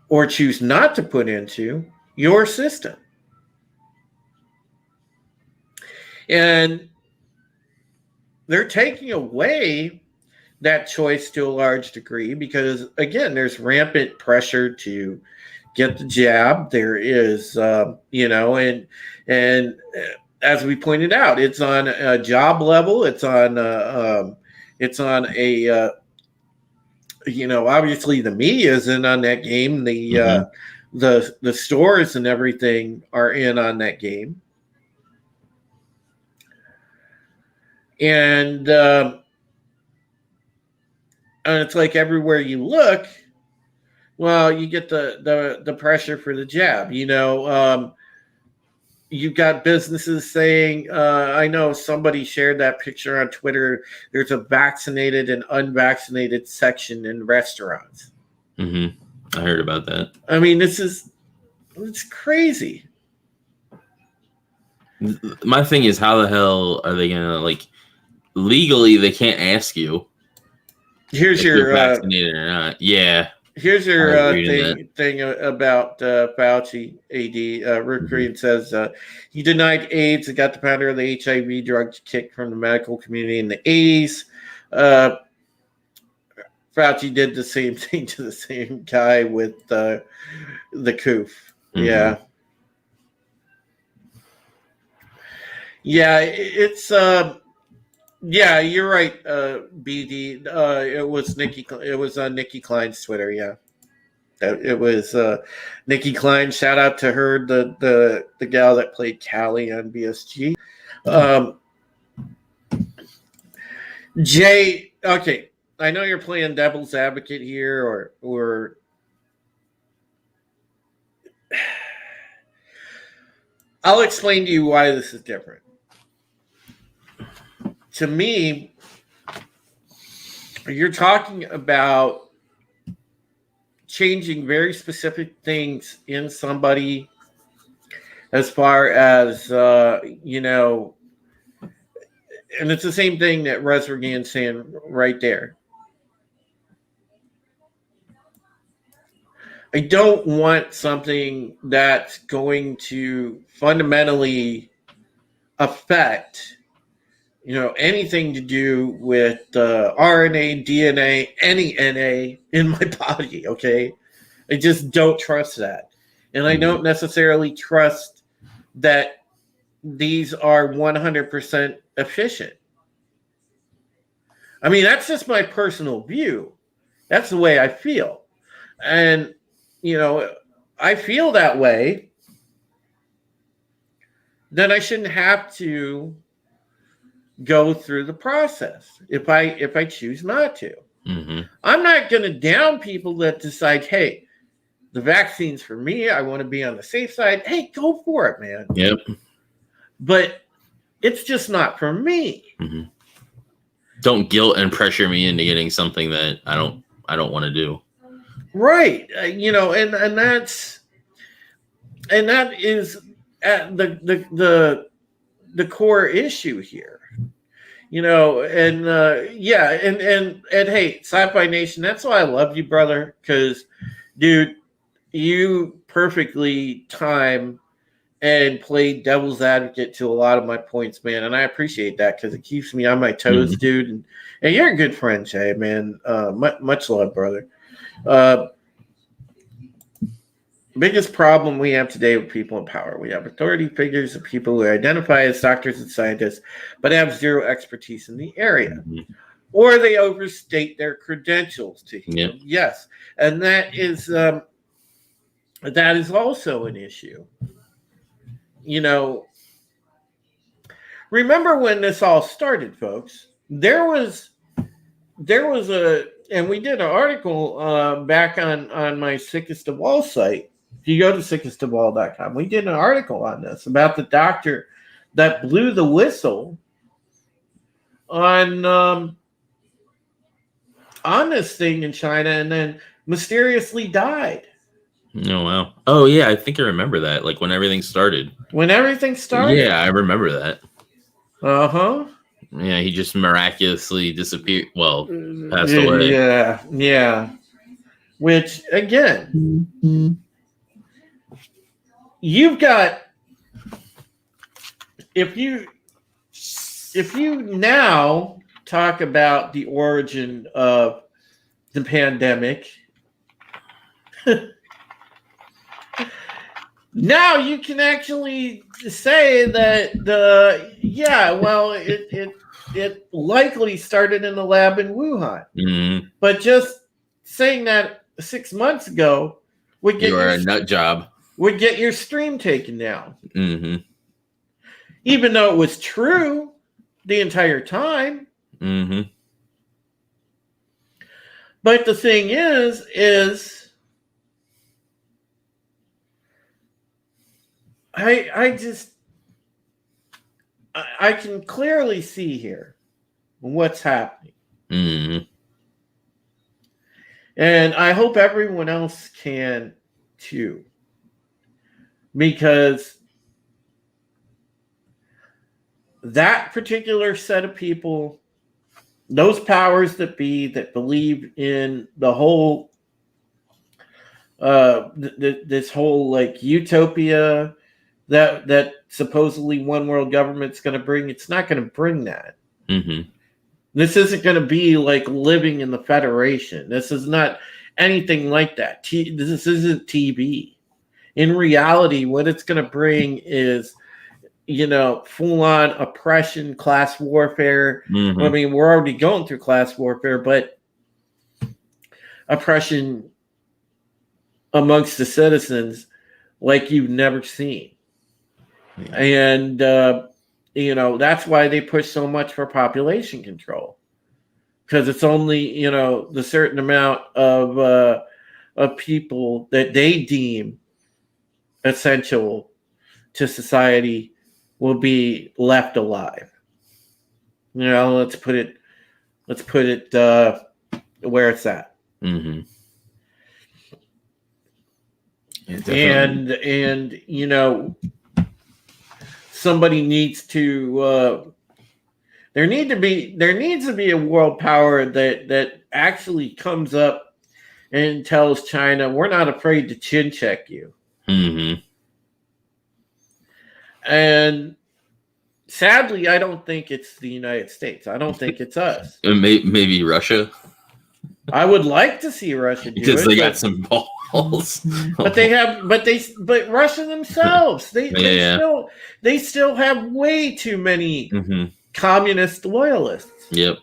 or choose not to put into your system. And they're taking away that choice to a large degree because, again, there's rampant pressure to get the jab. There is, and as we pointed out, it's on a job level. It's on a obviously the media is in on that game. The stores and everything are in on that game. And it's like everywhere you look, well, you get the pressure for the jab. You've got businesses saying, I know somebody shared that picture on Twitter. There's a vaccinated and unvaccinated section in restaurants. Mm-hmm. I heard about that. I mean, it's crazy. My thing is, how the hell are they gonna legally? They can't ask you. Here's if your you're vaccinated or not. Yeah. Here's your thing about Fauci. Rick Green says he denied AIDS and got the founder of the HIV drug kicked from the medical community in the 80s. Fauci did the same thing to the same guy with the coof. Mm-hmm. Yeah. Yeah, it's yeah, you're right, BD. It was Nikki Klein's Twitter, yeah. It was Nikki Klein. Shout out to her, the gal that played Callie on BSG. Jay, okay, I know you're playing devil's advocate here, or I'll explain to you why this is different. To me, you're talking about changing very specific things in somebody as far as, and it's the same thing that Resvergan's saying right there. I don't want something that's going to fundamentally affect anything to do with RNA, DNA, any NA in my body, okay? I just don't trust that. And I don't necessarily trust that these are 100% efficient. I mean, that's just my personal view. That's the way I feel. And, I feel that way, then I shouldn't have to go through the process if I choose not to. Mm-hmm. I'm not going to down people that decide, hey, the vaccine's for me. I want to be on the safe side. Hey, go for it, man. Yep. But it's just not for me. Mm-hmm. Don't guilt and pressure me into getting something that I don't want to do. Right. And that is at the core issue here. and hey, Sci-Fi Nation, that's why I love you, brother, because, dude, you perfectly time and played devil's advocate to a lot of my points, man, and I appreciate that because it keeps me on my toes, dude. And you're a good friend, Jay, man. Much love, brother. Biggest problem we have today with people in power. We have authority figures and people who identify as doctors and scientists, but have zero expertise in the area. Or they overstate their credentials to heal. Yep. Yes. And that is also an issue. Remember when this all started, folks? There was and we did an article back on my Sickest of All site. If you go to sickestofall.com, we did an article on this about the doctor that blew the whistle on this thing in China and then mysteriously died. Oh, wow. Oh, yeah, I think I remember that. Like when everything started. Yeah, I remember that. Uh-huh. Yeah, he just miraculously disappeared. Well, passed away. Yeah. Which, again, you've got, if you now talk about the origin of the pandemic, now you can actually say that it likely started in the lab in Wuhan. But just saying that 6 months ago would get a nut job. Would get your stream taken down. Even though it was true the entire time. But the thing is I can clearly see here what's happening. And I hope everyone else can too. Because that particular set of people, those powers that be that believe in the whole this whole like utopia that supposedly one world government's going to bring, it's not going to bring that. This isn't going to be like living in the Federation. This is not anything like that. This isn't TV. In reality, what it's going to bring is, full-on oppression, class warfare. I mean, we're already going through class warfare, but oppression amongst the citizens like you've never seen. And, that's why they push so much for population control. Because it's only, the certain amount of people that they deem essential to society will be left alive. Let's put it where it's at. And somebody needs to there needs to be a world power that actually comes up and tells China, we're not afraid to chin check you. And sadly, I don't think it's the United States. I don't think it's us. Maybe Russia. I would like to see Russia do because it. They got some balls. But Russia themselves, they still have way too many communist loyalists. Yep.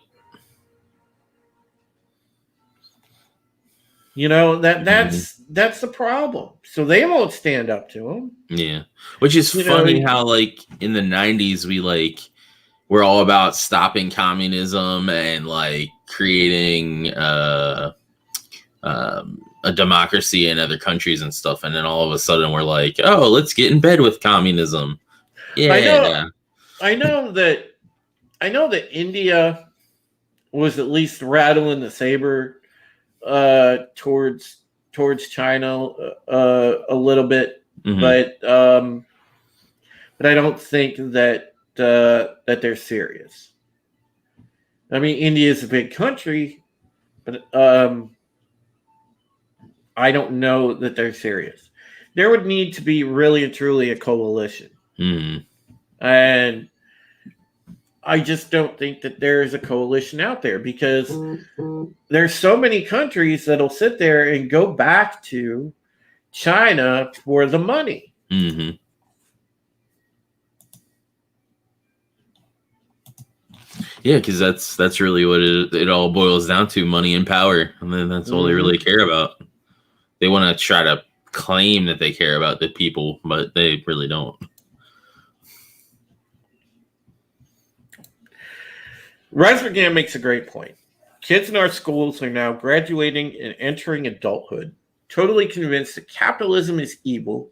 That's the problem. So they won't stand up to them. Yeah. Which is funny how like in the 90s we're all about stopping communism and like creating a democracy in other countries and stuff, and then all of a sudden we're like, oh, let's get in bed with communism. Yeah. I know that India was at least rattling the saber towards China a little bit, but I don't think that they're serious. I mean, India is a big country, but I don't know that they're serious. There would need to be really and truly a coalition. And I just don't think that there is a coalition out there because there's so many countries that'll sit there and go back to China for the money. Yeah, because that's really what it all boils down to: money and power, and then that's all they really care about. They want to try to claim that they care about the people, but they really don't. Resbergan makes a great point. Kids in our schools are now graduating and entering adulthood, totally convinced that capitalism is evil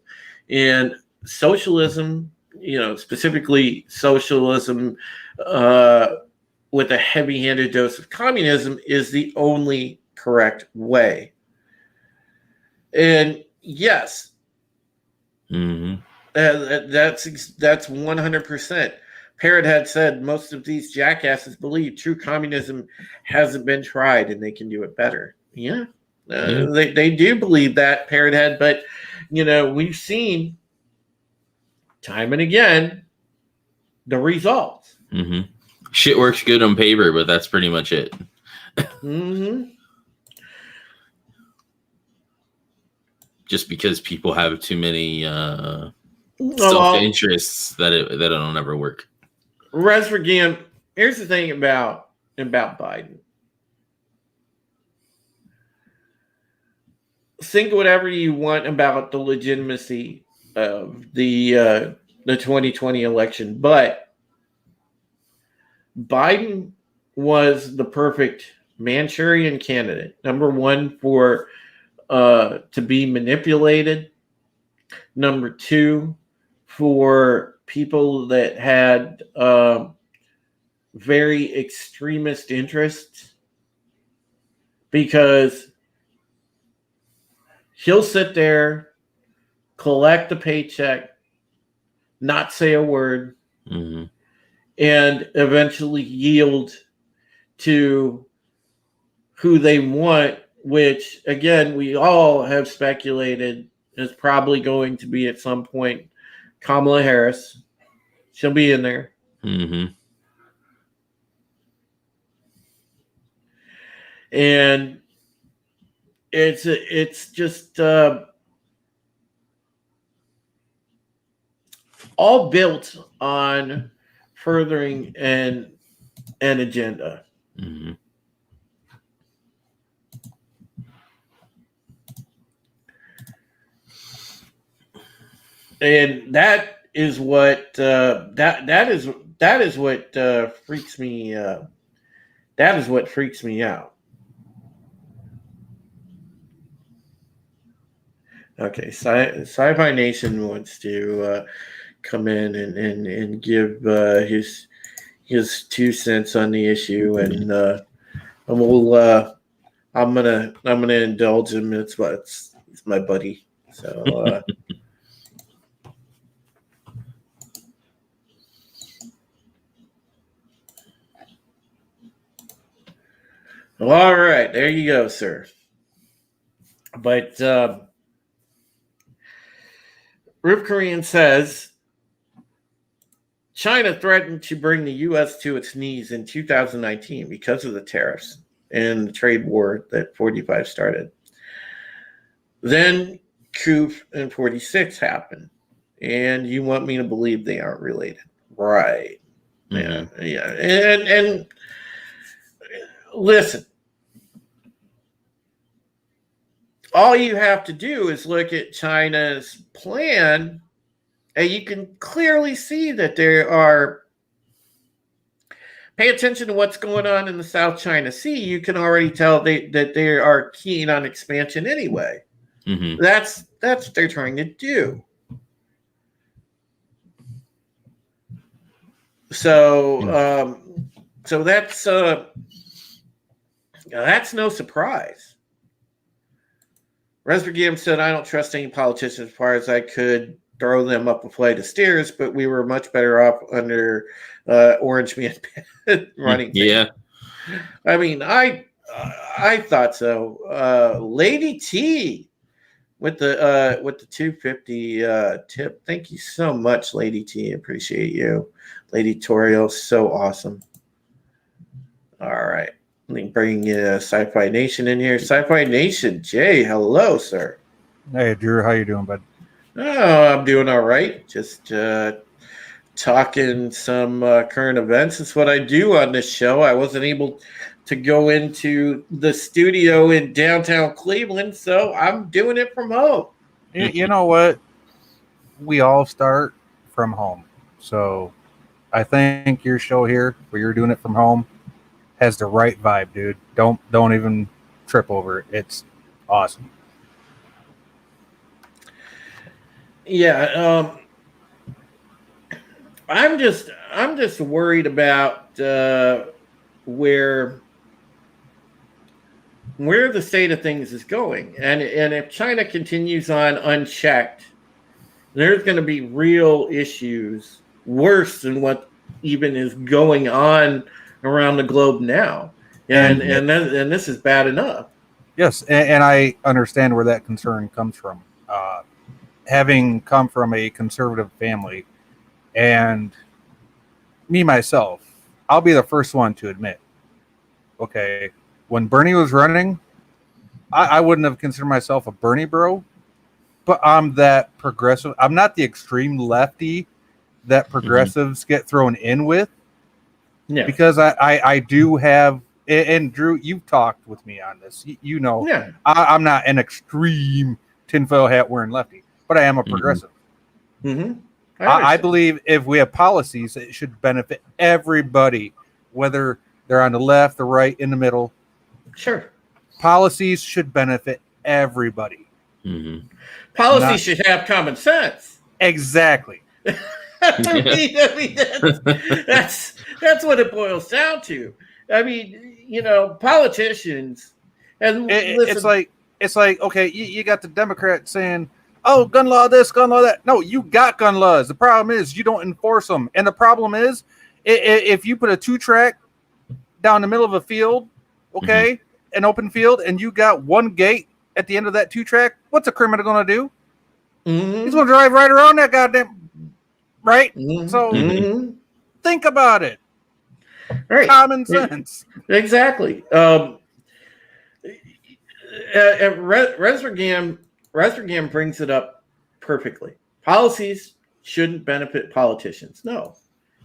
and socialism, specifically socialism with a heavy-handed dose of communism is the only correct way. And yes, that's 100%. Parrott had said most of these jackasses believe true communism hasn't been tried and they can do it better. Yeah, they do believe that, Parrott had, but we've seen time and again the results. Shit works good on paper, but that's pretty much it. Just because people have too many self-interests that it'll never work. Resbergan, here's the thing about Biden. Think whatever you want about the legitimacy of the 2020 election, but Biden was the perfect Manchurian candidate. Number one, for to be manipulated. Number two, for people that had very extremist interests, because he'll sit there, collect a paycheck, not say a word, and eventually yield to who they want, which, again, we all have speculated is probably going to be at some point Kamala Harris. She'll be in there. And it's just all built on furthering an agenda. And that is what that is what freaks me. That is what freaks me out. Okay, Sci-Fi Nation wants to come in and give his 2 cents on the issue, and we'll I'm gonna indulge him. It's my buddy, so. All right, there you go, sir. But Rip Korean says China threatened to bring the U.S. to its knees in 2019 because of the tariffs and the trade war that 45 started. Then coup in 46 happened, and you want me to believe they aren't related, right? Yeah. And listen. All you have to do is look at China's plan, and you can clearly see that there are. Pay attention to what's going on in the South China Sea. You can already tell that they are keen on expansion anyway. That's what they're trying to do. So that's no surprise. Resbergam said, I don't trust any politicians as far as I could throw them up a flight of stairs, but we were much better off under Orange Man running. Yeah. I mean, I thought so. Lady T with the 250 tip. Thank you so much, Lady T. Appreciate you. Lady Torio, so awesome. All right. Let me bring Sci-Fi Nation in here. Sci-Fi Nation, Jay, hello, sir. Hey, Drew, how you doing, bud? Oh, I'm doing all right. Just talking some current events. It's what I do on this show. I wasn't able to go into the studio in downtown Cleveland, so I'm doing it from home. You know what? We all start from home. So I think your show here, where you're doing it from home, has the right vibe, dude. Don't even trip over it. It's awesome. Yeah, I'm just worried about where the state of things is going, and if China continues on unchecked, there's going to be real issues worse than what even is going on around the globe now, and this is bad enough. Yes, and I understand where that concern comes from. Having come from a conservative family, and me myself, I'll be the first one to admit, okay, when Bernie was running, I wouldn't have considered myself a Bernie bro, but I'm that progressive. I'm not the extreme lefty that progressives get thrown in with. Yeah. Because I do have, and Drew, you've talked with me on this. You know, Yeah. I'm not an extreme tinfoil hat wearing lefty, but I am a progressive. Mm-hmm. I believe if we have policies, it should benefit everybody, whether they're on the left, the right, in the middle. Sure. Policies should benefit everybody. Mm-hmm. Policies should have common sense. Exactly. I mean that's what it boils down to. I mean, you know, politicians, and it's like okay, you got the Democrats saying, "Oh, gun law this, gun law that." No, you got gun laws. The problem is you don't enforce them, and the problem is if you put a 2-track down the middle of a field, okay, an open field, and you got one gate at the end of that 2-track, what's a criminal going to do? Mm-hmm. He's going to drive right around that goddamn. Right? Mm-hmm. So think about it. Right. Common sense. Exactly. Resergam brings it up perfectly. Policies shouldn't benefit politicians. No.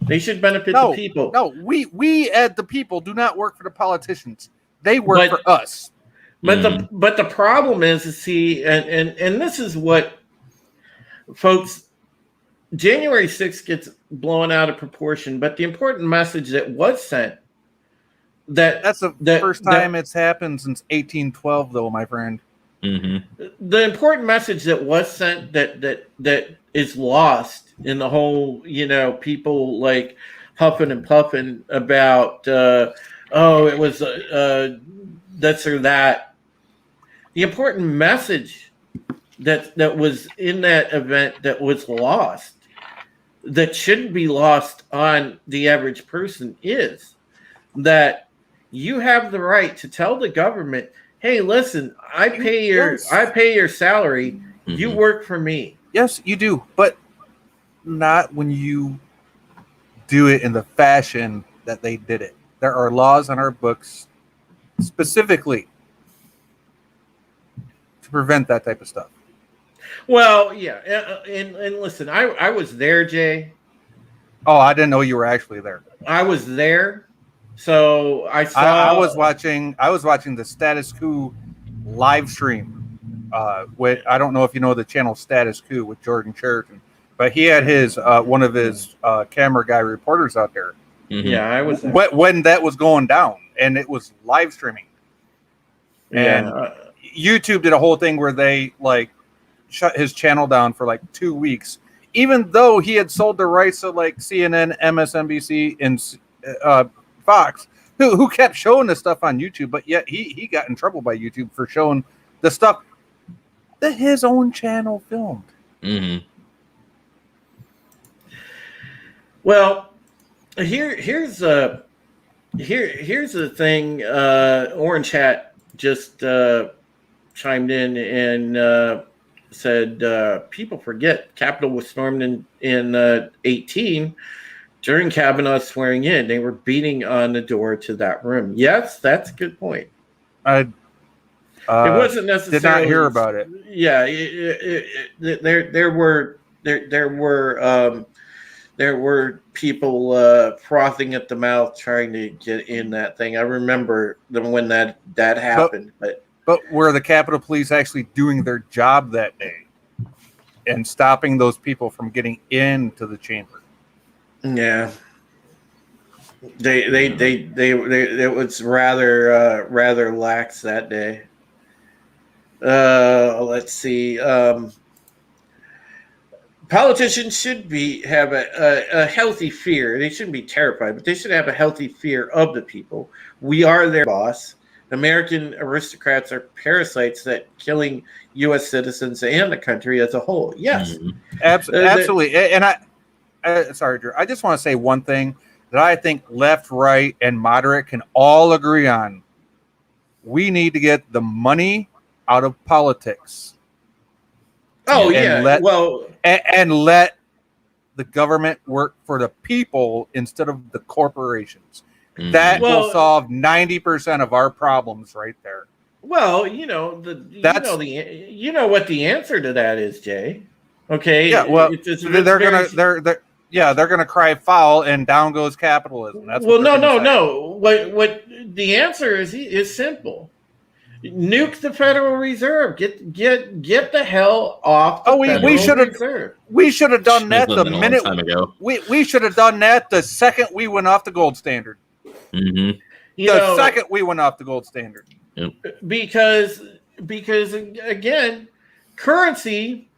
They should benefit the people. No, we as the people do not work for the politicians. They work for us. But the problem is see, and this is what folks, January 6th gets blown out of proportion, but the important message that was sent, that's the first time it's happened since 1812, though, my friend. Mm-hmm. The important message that was sent that is lost in the whole, you know, people like huffing and puffing about, it was this or that. The important message that was in that event that was lost, that shouldn't be lost on the average person, is that you have the right to tell the government, "Hey, listen, I pay your salary. Mm-hmm. You work for me." Yes, you do, but not when you do it in the fashion that they did it. There are laws on our books specifically to prevent that type of stuff. Well, yeah, and listen, I was there, Jay. Oh, I didn't know you were actually there. I was there, so I saw. I was watching the Status Quo live stream. With, I don't know if you know the channel Status Quo with Jordan Sheridan, but he had his one of his camera guy reporters out there. Mm-hmm. Yeah, I was there. When that was going down, and it was live streaming. And YouTube did a whole thing where they like shut his channel down for like 2 weeks, even though he had sold the rights to like CNN, MSNBC, and Fox, who kept showing this stuff on YouTube, but yet he got in trouble by YouTube for showing the stuff that his own channel filmed. Mm-hmm. Well, here's Here's the thing. Orange Hat just chimed in and said people forget Capitol was stormed in 18 during Kavanaugh's swearing in. They were beating on the door to that room. Yes, that's a good point. I It wasn't necessarily. did not hear about it. Yeah, there were people frothing at the mouth trying to get in that thing. I remember when that happened. But were the Capitol Police actually doing their job that day and stopping those people from getting into the chamber? yeah, it was rather lax that day. Let's see. Politicians should have a healthy fear. They shouldn't be terrified, but they should have a healthy fear of the people. We are their boss. American aristocrats are parasites that killing U.S. citizens and the country as a whole. Yes, absolutely. And sorry, Drew. I just want to say one thing that I think left, right, and moderate can all agree on. We need to get the money out of politics. Oh, and let the government work for the people instead of the corporations. Mm-hmm. That will solve 90% of our problems right there. Well, you know what the answer to that is, Jay. Okay. Yeah. Well, they're gonna cry foul, and down goes capitalism. That's no. What the answer is simple. Nuke the Federal Reserve. Get the hell off. Reserve. We should have done that the minute we should have done that the second we went off the gold standard. Mm-hmm. The second we went off the gold standard. Yep. Because again, currency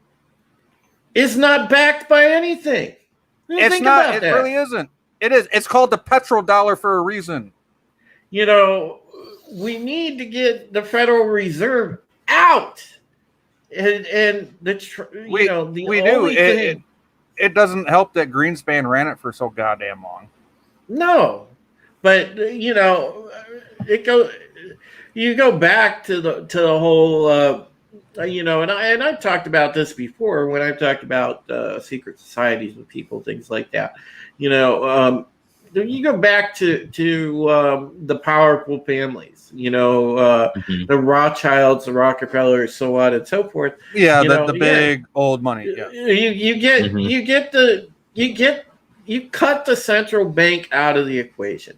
is not backed by anything. It's not. It really isn't. It is. It's called the petrodollar for a reason. We need to get the Federal Reserve out, and we do. It doesn't help that Greenspan ran it for so goddamn long. No, but you go back to the whole and I've talked about this before when I've talked about secret societies with people, things like that. You go back to the powerful families, the Rothschilds, the Rockefellers, so on and so forth. Yeah, the big old money. Yeah. You cut the central bank out of the equation.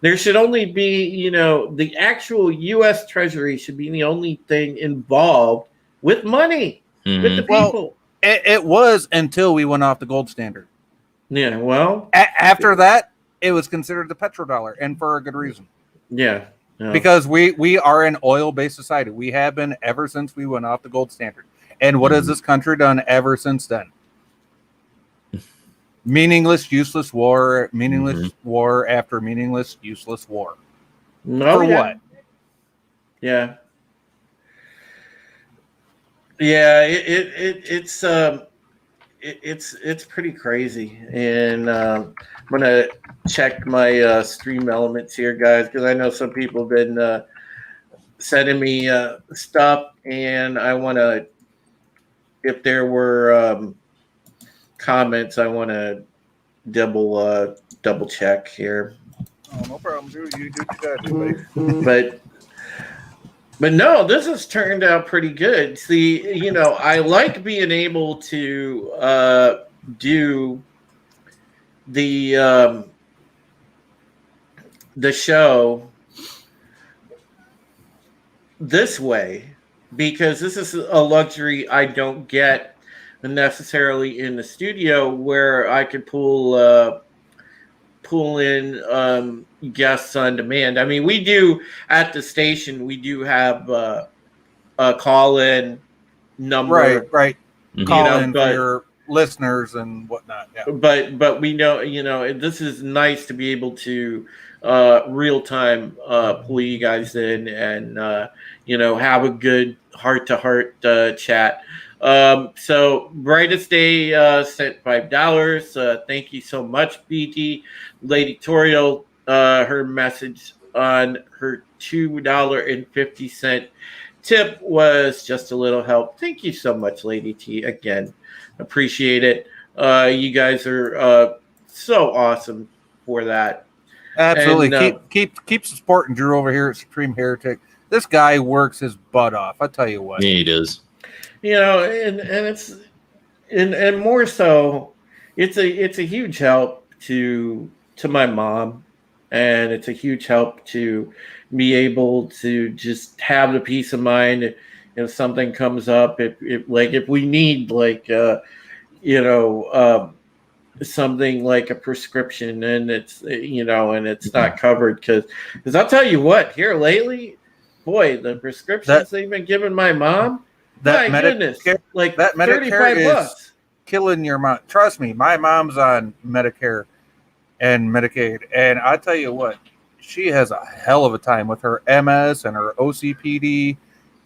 There should only be, the actual U.S. Treasury should be the only thing involved with money, with the people. It was until we went off the gold standard. Yeah, well. After that, it was considered the petrodollar, and for a good reason. Yeah. Because we are an oil-based society. We have been ever since we went off the gold standard. And what has this country done ever since then? Meaningless, useless war, war after meaningless, useless war. What? Yeah. Yeah, it's pretty crazy, and I'm gonna check my stream elements here, guys, because I know some people have been sending me stuff, and I want to, if there were comments, I want to double check here. Oh, no problem, dude. You do that, buddy. But no, this has turned out pretty good. See, I like being able to do the show this way, because this is a luxury I don't get necessarily in the studio, where I could pull in guests on demand. I mean, we do at the station. We do have a call-in number, right. Call in for your listeners and whatnot. Yeah. But we know, this is nice to be able to real time pull you guys in and have a good heart-to-heart chat. So Brightest Day sent $5. Thank you so much, BT. Lady Toriel her message on her $2.50 tip was just a little help. Thank you so much, Lady T. Again, appreciate it. You guys are so awesome for that. Absolutely. And, Keep supporting Drew over here at Supreme Heretic. This guy works his butt off. I tell you what. Yeah, he does. you know, and it's and more so, it's a huge help to my mom, and it's a huge help to be able to just have the peace of mind if something comes up. If we need you know something like a prescription and it's and it's not covered, because I'll tell you what, here lately, boy, the prescriptions they've been giving my mom, my goodness, like that Medicare $35. is killing your mom. Trust me, my mom's on Medicare and Medicaid, and I tell you what, she has a hell of a time with her MS and her OCPD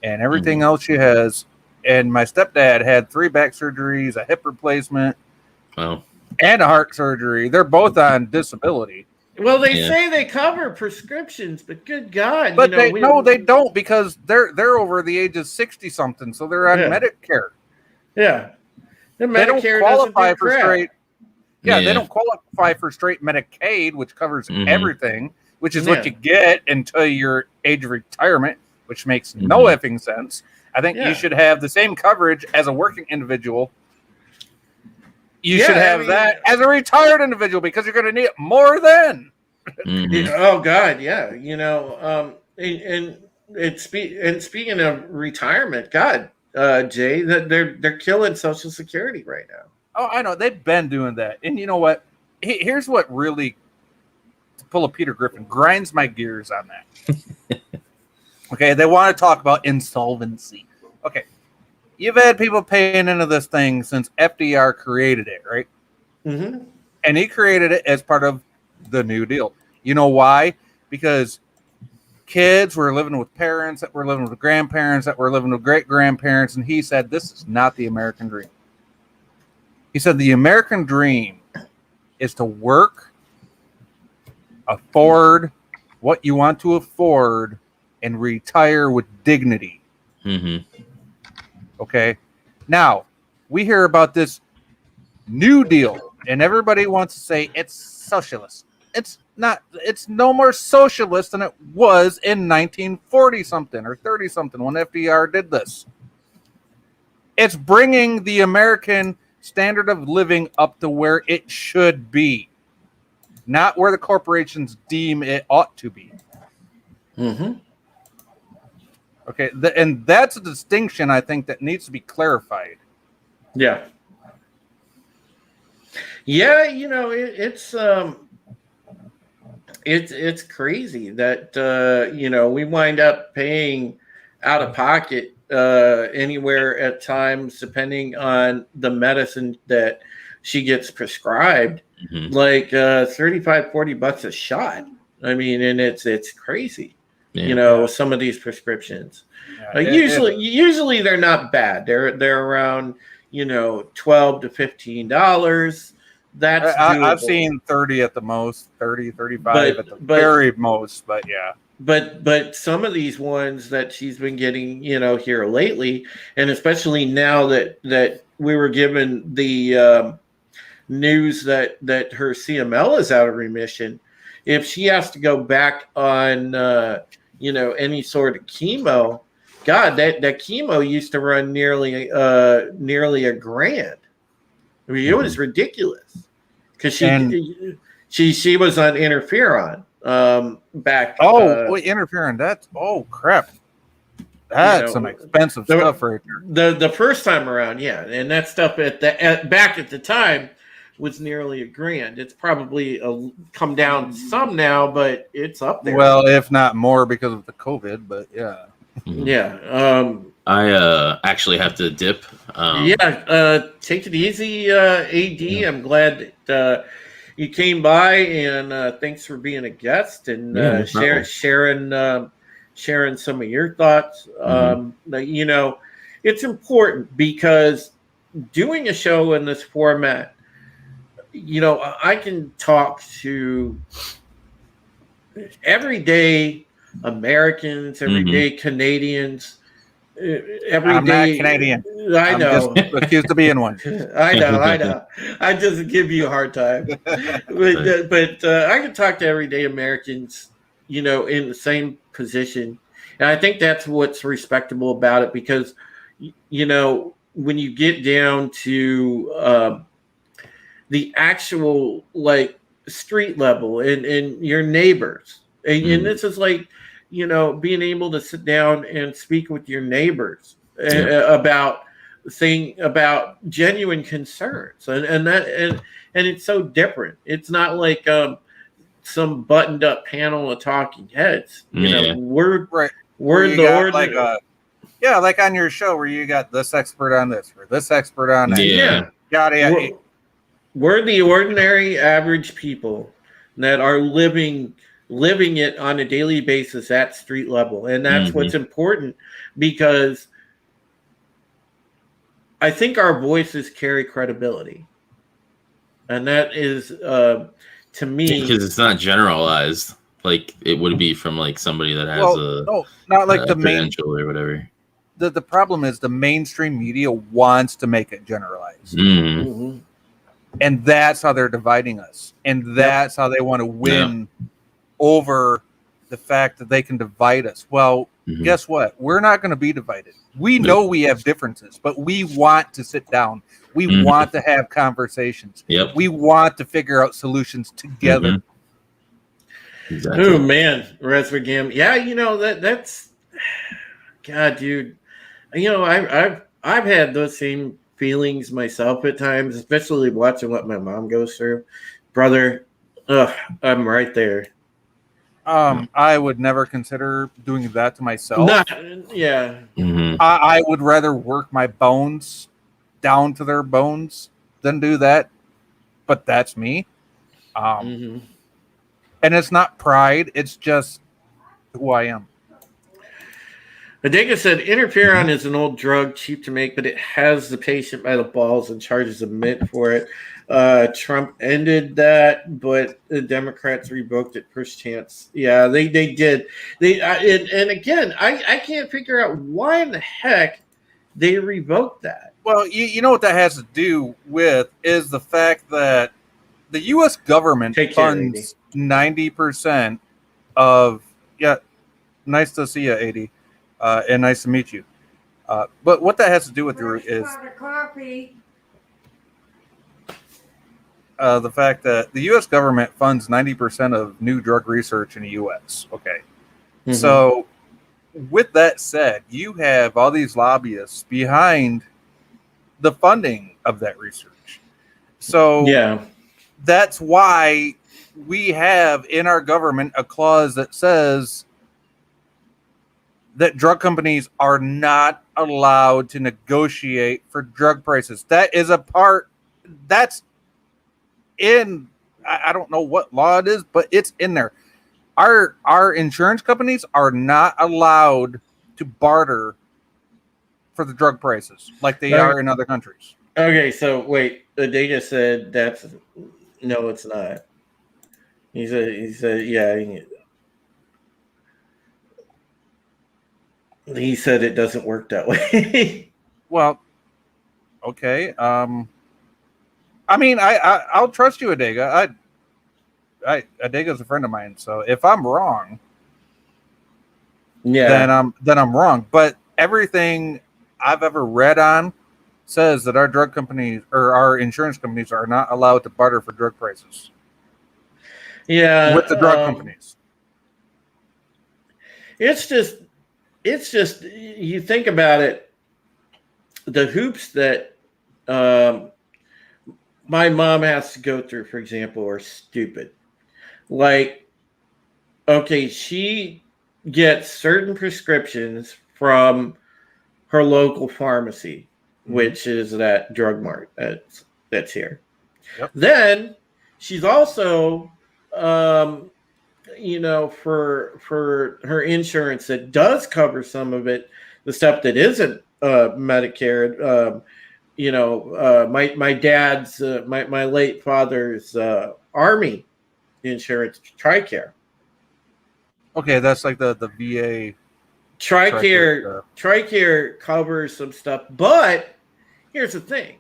and everything else she has. And my stepdad had 3 back surgeries, a hip replacement, and a heart surgery. They're both on disability. Well, they say they cover prescriptions, but good God, but they don't, because they're over the age of 60 something, so they're on Medicare. Yeah, they don't qualify for straight. Yeah, they don't qualify for straight Medicaid, which covers everything, which is what you get until your age of retirement, which makes no effing sense. I think you should have the same coverage as a working individual. You should have that as a retired individual, because you're going to need it more then. Oh God, yeah. And speaking of retirement, God, Jay, that they're killing Social Security right now. Oh, I know, they've been doing that, and you know what? Here's what really, to pull a Peter Griffin, grinds my gears on that. Okay, they want to talk about insolvency. Okay. You've had people paying into this thing since FDR created it, right? Mm-hmm. And he created it as part of the New Deal. You know why? Because kids were living with parents that were living with grandparents that were living with great-grandparents, and he said, this is not the American dream. He said the American dream is to work, afford what you want to afford, and retire with dignity. Okay. Now, we hear about this New Deal, and everybody wants to say it's socialist. It's not. It's no more socialist than it was in 1940 something or 30 something when FDR did this. It's bringing the American standard of living up to where it should be, not where the corporations deem it ought to be. Okay, and that's a distinction I think that needs to be clarified. Yeah. It's crazy that we wind up paying out of pocket anywhere at times, depending on the medicine that she gets prescribed, like $35-$40 a shot. I mean, and it's crazy. Some of these prescriptions. Usually they're not bad. They're around $12 to $15. That's I've seen 30 at the most, 30, 35 at the very most, but yeah. But some of these ones that she's been getting, here lately, and especially now that we were given the news that her CML is out of remission, if she has to go back on any sort of chemo, God, that chemo used to run nearly $1,000. I mean, it was ridiculous, because she was on interferon back. Interferon. That's crap. That's some expensive stuff right there. The first time around, yeah, and that stuff back at the time was nearly $1,000. It's probably come down some now, but it's up there. Well, if not more because of the COVID, but yeah. Yeah. I actually have to dip. Take it easy, AD. I'm glad that you came by, and thanks for being a guest and sharing some of your thoughts. It's important, because doing a show in this format, I can talk to everyday Americans, everyday Canadians, every I'm not day. Canadian. I I'm know. just accused of being one. I know. I just give you a hard time. But I can talk to everyday Americans, in the same position. And I think that's what's respectable about it because, when you get down to the actual like street level and your neighbors, and this is like, being able to sit down and speak with your neighbors about genuine concerns and it's so different. It's not like some buttoned up panel of talking heads. We're Right. we're You the got ordinary. like on your show where you got this expert on this or this expert on that. Yeah. We're the ordinary average people that are living it on a daily basis at street level, and that's what's important because I think our voices carry credibility, and that is to me because it's not generalized like it would be from like somebody that has not like the main credential or whatever. The problem is the mainstream media wants to make it generalized, and that's how they're dividing us, and that's how they want to win over the fact that they can divide us. Well, guess what? We're not going to be divided. We know we have differences, but we want to sit down. We want to have conversations. We want to figure out solutions together. Exactly. Oh man, Resvergam. Yeah, that's God, dude. I've had those same feelings myself at times, especially watching what my mom goes through. Brother, I'm right there. I would never consider doing that to myself. I would rather work my bones down to their bones than do that. But that's me. And it's not pride. It's just who I am. Adega said, interferon is an old drug, cheap to make, but it has the patient by the balls and charges a mint for it. Trump ended that, but the Democrats revoked it first chance. Yeah, they did. And again, I can't figure out why in the heck they revoked that. Well, you know what that has to do with is the fact that the U.S. government funds 90% of nice to see you, 80. And nice to meet you. But what that has to do with is the fact that the U.S. government funds 90% of new drug research in the U.S. Okay. So with that said, you have all these lobbyists behind the funding of that research. So that's why we have in our government a clause that says that drug companies are not allowed to negotiate for drug prices. That is a part that's in, I don't know what law it is, but it's in there. Our insurance companies are not allowed to barter for the drug prices like they are in other countries. Okay, so wait, the data said no, it's not. He said, yeah. He said it doesn't work that way. Well, okay. I mean, I'll trust you, Adega. Adega's a friend of mine, so if I'm wrong, then I'm wrong. But everything I've ever read on says that our drug companies or our insurance companies are not allowed to barter for drug prices. Yeah, with the drug companies. It's just you think about it, the hoops that my mom has to go through, for example, are stupid. Like, okay, she gets certain prescriptions from her local pharmacy, which is that drug mart that's here. Yep. Then she's also for her insurance that does cover some of it, the stuff that isn't Medicare. My dad's my late father's Army insurance, TRICARE. Okay, that's like the VA. TRICARE covers some stuff, but here's the thing: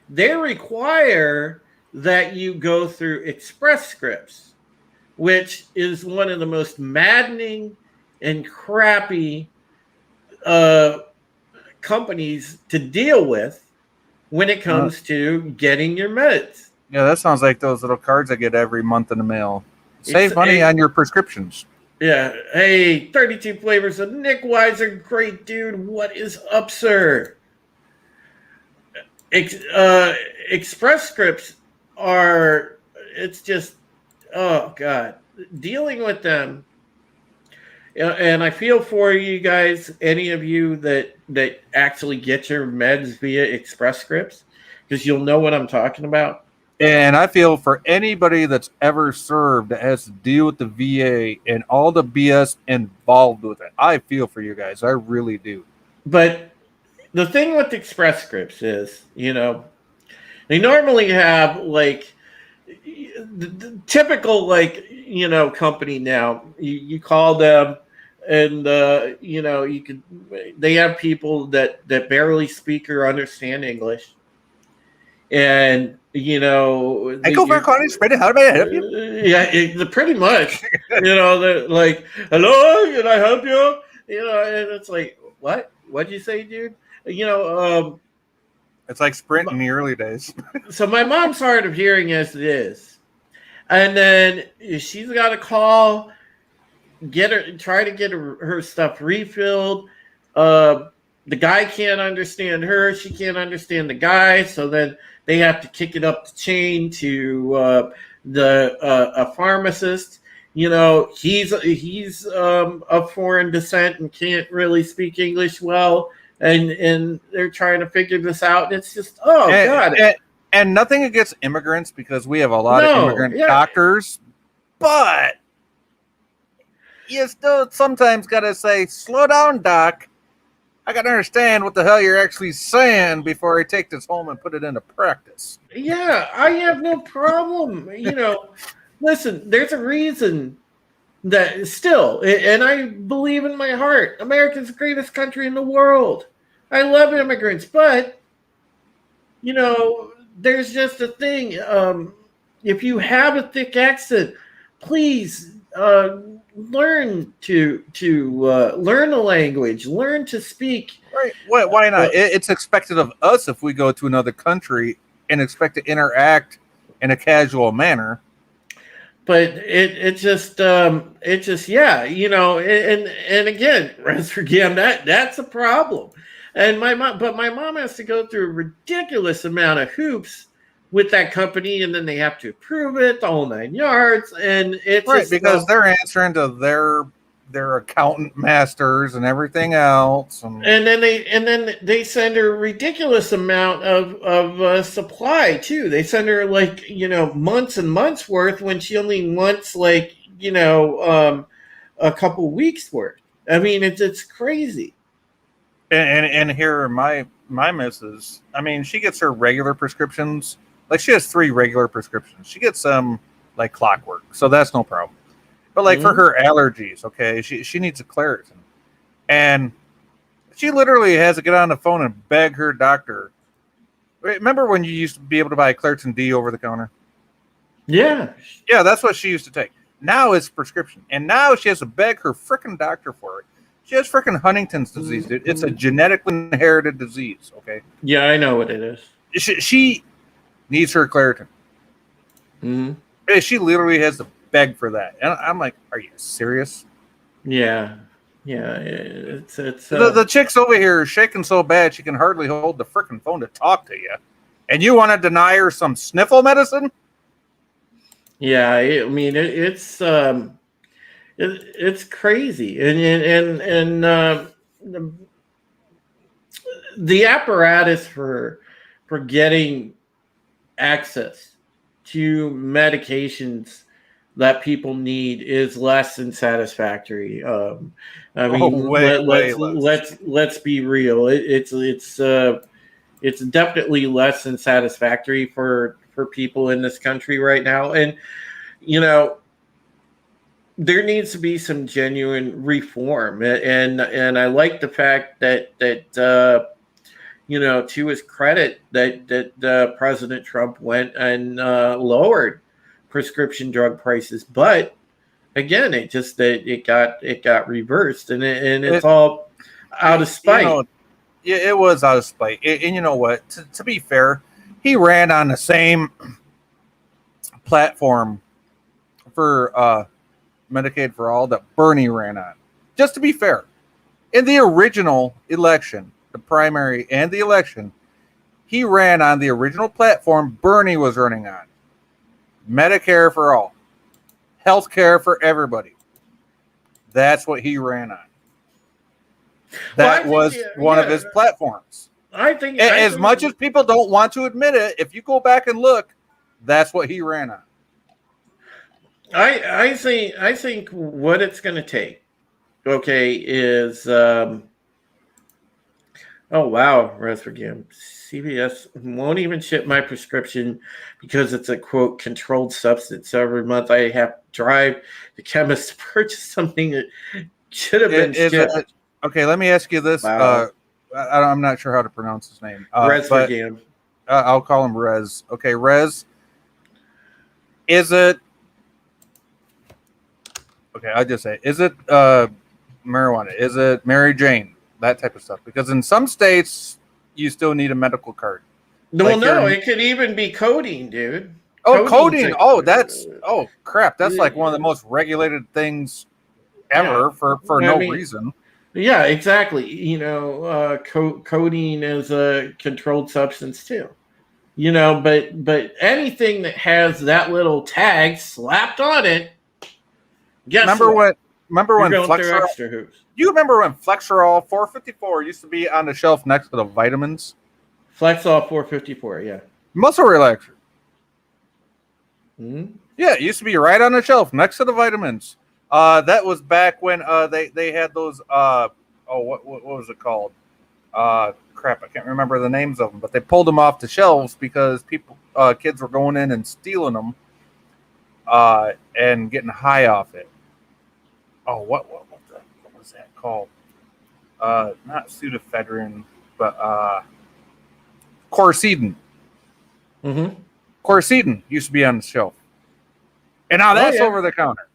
they require that you go through Express Scripts, which is one of the most maddening and crappy companies to deal with when it comes to getting your meds. Yeah, that sounds like those little cards I get every month in the mail. Save It's money a- on your prescriptions. Yeah. Hey, 32 flavors of Nick Weiser. Great dude. What is up, sir? Express Scripts are, it's just, oh, God. Dealing with them. And I feel for you guys, any of you that actually get your meds via Express Scripts, because you'll know what I'm talking about. And I feel for anybody that's ever served that has to deal with the VA and all the BS involved with it. I feel for you guys. I really do. But the thing with Express Scripts is, they normally have like the typical company now. You call them, and you could. They have people that barely speak or understand English, and I go for Connie Spread. How may I help you? pretty much. They're like, hello, can I help you? And it's like, what? What'd you say, dude? It's like Sprint in the early days. So my mom's hard of hearing as it is, and then she's got to call, try to get her stuff refilled. The guy can't understand her; she can't understand the guy. So then they have to kick it up the chain to a pharmacist. He's of foreign descent and can't really speak English well. And they're trying to figure this out. And it's just, God. And nothing against immigrants, because we have a lot of immigrant doctors, but you still sometimes got to say, slow down, doc. I got to understand what the hell you're actually saying before I take this home and put it into practice. Yeah, I have no problem. Listen, there's a reason that still, and I believe in my heart, America's the greatest country in the world. I love immigrants, but there's just a thing. If you have a thick accent, please learn to learn the language, learn to speak. Right? Why not? It's expected of us if we go to another country and expect to interact in a casual manner. But it just yeah, and again, again, that's a problem. And my mom has to go through a ridiculous amount of hoops with that company, and then they have to approve it, the whole 9 yards, and it's right because they're answering to their accountant masters and everything else, and then they send her a ridiculous amount of supply too. They send her months and months worth when she only wants a couple weeks worth. I mean, it's crazy. And here my missus, I mean, she gets her regular prescriptions. Like, she has 3 regular prescriptions. She gets some like clockwork, so that's no problem. But for her allergies, okay, she needs a Claritin, and she literally has to get on the phone and beg her doctor. Remember when you used to be able to buy Claritin D over the counter? Yeah, that's what she used to take. Now it's prescription, and now she has to beg her freaking doctor for it. She has freaking Huntington's disease, dude. It's a genetically inherited disease, okay? Yeah, I know what it is. She needs her Claritin. Mm-hmm. She literally has to beg for that, and I'm like, are you serious? Yeah, it's the chick's over here shaking so bad she can hardly hold the freaking phone to talk to you, and you want to deny her some sniffle medicine? Yeah, I mean it's crazy, and the apparatus for getting access to medications that people need is less than satisfactory. I mean, let's be real. It's definitely less than satisfactory for people in this country right now. And there needs to be some genuine reform, and I like the fact that to his credit, that President Trump went and lowered prescription drug prices, but again, it got reversed, and it's all out of spite. It was out of spite. And you know what? To be fair, he ran on the same platform for Medicaid for All that Bernie ran on. Just to be fair, in the original election, the primary and the election, he ran on the original platform Bernie was running on. Medicare for all. Health care for everybody. That's what he ran on. That was one of his platforms. As much as people don't want to admit it, if you go back and look, that's what he ran on. I think what it's going to take, okay, is oh wow, Resvergam, CVS won't even ship my prescription because it's a quote controlled substance. So every month I have to drive the chemist to purchase something that should have been shipped. Okay, let me ask you this. Wow. I'm not sure how to pronounce his name. Resvergam. I'll call him Rez. Okay, Rez. Is it? Okay, I'll just say, is it marijuana? Is it Mary Jane? That type of stuff. Because in some states, you still need a medical card. Well, no, it could even be codeine, dude. Oh, codeine. Oh, crap. That's like one of the most regulated things ever for no reason. Yeah, exactly. Codeine is a controlled substance too. But anything that has that little tag slapped on it. Remember when Flexerol? You remember when Flexerol 454 used to be on the shelf next to the vitamins? Flexerol 454, yeah. Muscle relaxer. Mm-hmm. Yeah, it used to be right on the shelf next to the vitamins. That was back when they had those. What was it called? Crap, I can't remember the names of them. But they pulled them off the shelves because kids were going in and stealing them, and getting high off it. Oh, what was that called? Not pseudoephedrine, but quercetin. Mm-hmm. Quercetin used to be on the shelf, and now that's over the counter.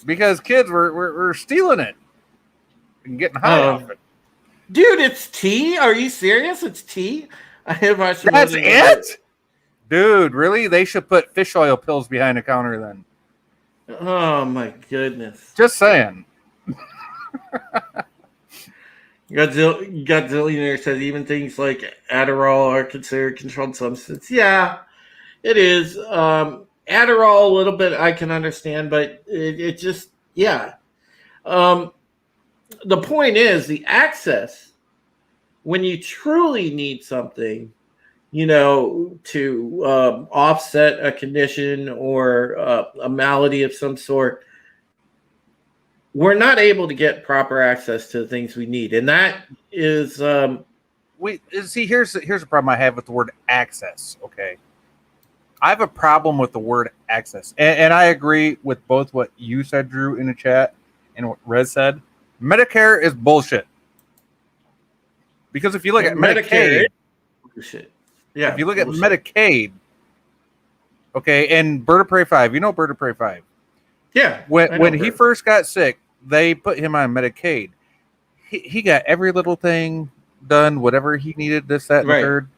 Because kids were stealing it and getting high off it. Dude, it's tea? Are you serious? It's tea? That's it? Dude, really? They should put fish oil pills behind the counter then. Oh, my goodness. Just saying. Godzillionaire says even things like Adderall are considered controlled substance. Yeah, it is. Adderall, a little bit I can understand, but it just, yeah. The point is the access when you truly need something, to offset a condition or a malady of some sort, we're not able to get proper access to the things we need. And that is... here's the problem I have with the word access, okay? I have a problem with the word access. And I agree with both what you said, Drew, in the chat and what Rez said. Medicare is bullshit. Because if you look at Medicaid... Bullshit. Yeah, if you look at Medicaid, okay, and Bird of Prey 5, you know Bird of Prey 5. Yeah. When he first got sick, they put him on Medicaid. He got every little thing done, whatever he needed, this, that, and the third.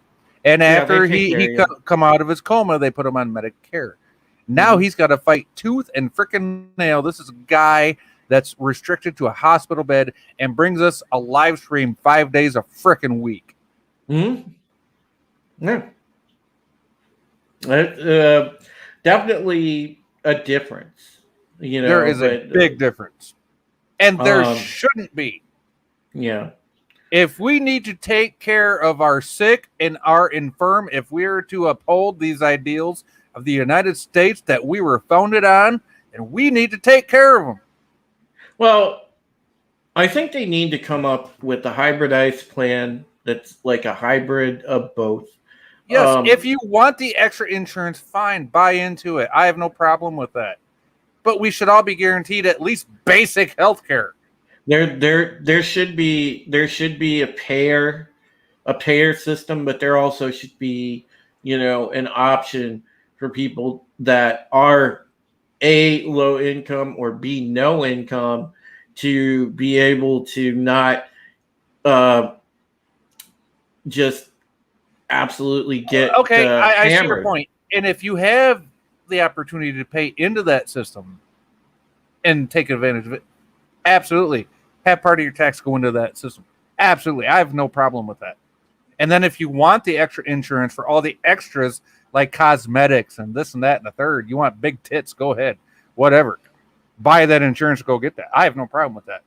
And after he come out of his coma, they put him on Medicare. Now he's got to fight tooth and frickin' nail. This is a guy that's restricted to a hospital bed and brings us a live stream 5 days a frickin' week. Mm-hmm. Yeah. Definitely a difference. There is a big difference. And there shouldn't be. Yeah. If we need to take care of our sick and our infirm, if we are to uphold these ideals of the United States that we were founded on, and we need to take care of them. Well, I think they need to come up with a hybridized plan that's like a hybrid of both. Yes, if you want the extra insurance, fine, buy into it. I have no problem with that. But we should all be guaranteed at least basic health care. There should be a payer system, but there also should be, an option for people that are A, low income, or B, no income, to be able to not just absolutely get okay. I see your hammered. point. And if you have the opportunity to pay into that system and take advantage of it, absolutely have part of your tax go into that system. Absolutely, I have no problem with that. And then if you want the extra insurance for all the extras like cosmetics and this and that and the third, you want big tits, go ahead, whatever, buy that insurance, go get that. I have no problem with that.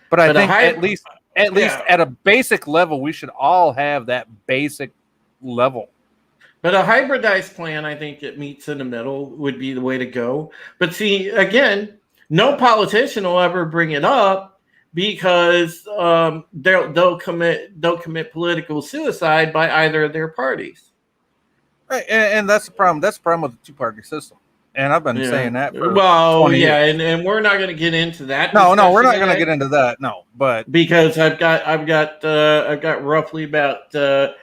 But I think at least at a basic level, we should all have that basic level. But a hybridized plan, I think it meets in the middle would be the way to go. But see, again, no politician will ever bring it up because they'll commit political suicide by either of their parties. Right, and that's the problem. That's the problem with the two-party system. And I've been saying that for 20 years. and we're not going to get into that. No, we're not going to get into that. No, but because I've got roughly about 20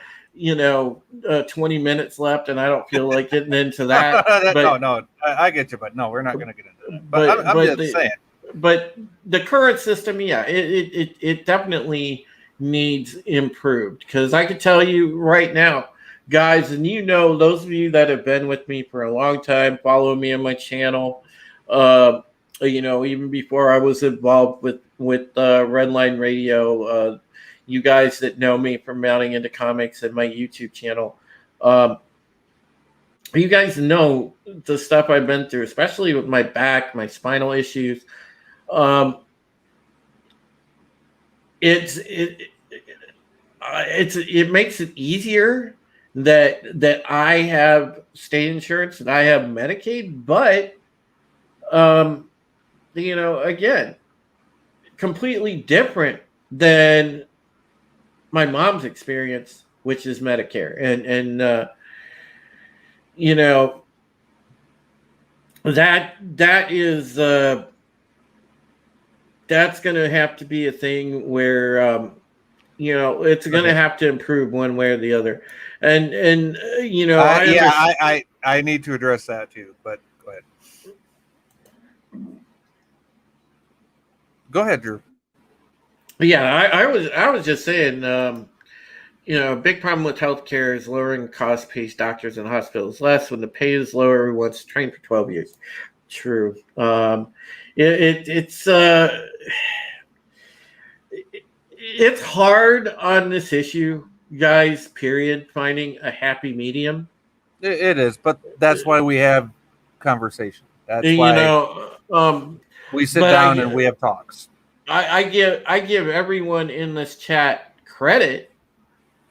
minutes left, and I don't feel like getting into that. No, I get you, but no, we're not going to get into that. But I'm just saying. But the current system, it definitely needs improved, because I can tell you right now, guys, and those of you that have been with me for a long time, follow me on my channel, even before I was involved with Redline Radio, you guys that know me from Mounting into Comics and my YouTube channel, you guys know the stuff I've been through, especially with my back, my spinal issues. It makes it easier that I have state insurance and I have Medicaid, but again, completely different than my mom's experience, which is Medicare, and that is that's going to have to be a thing where it's going to have to improve one way or the other, and I need to address that too, but go ahead, Drew. Yeah, I was just saying, a big problem with healthcare is lowering cost pays doctors and hospitals less. When the pay is lower, everyone's trained for 12 years. True. It's hard on this issue, guys, period, finding a happy medium. It is, but that's why we have conversation. That's why we sit down and we have talks. I give everyone in this chat credit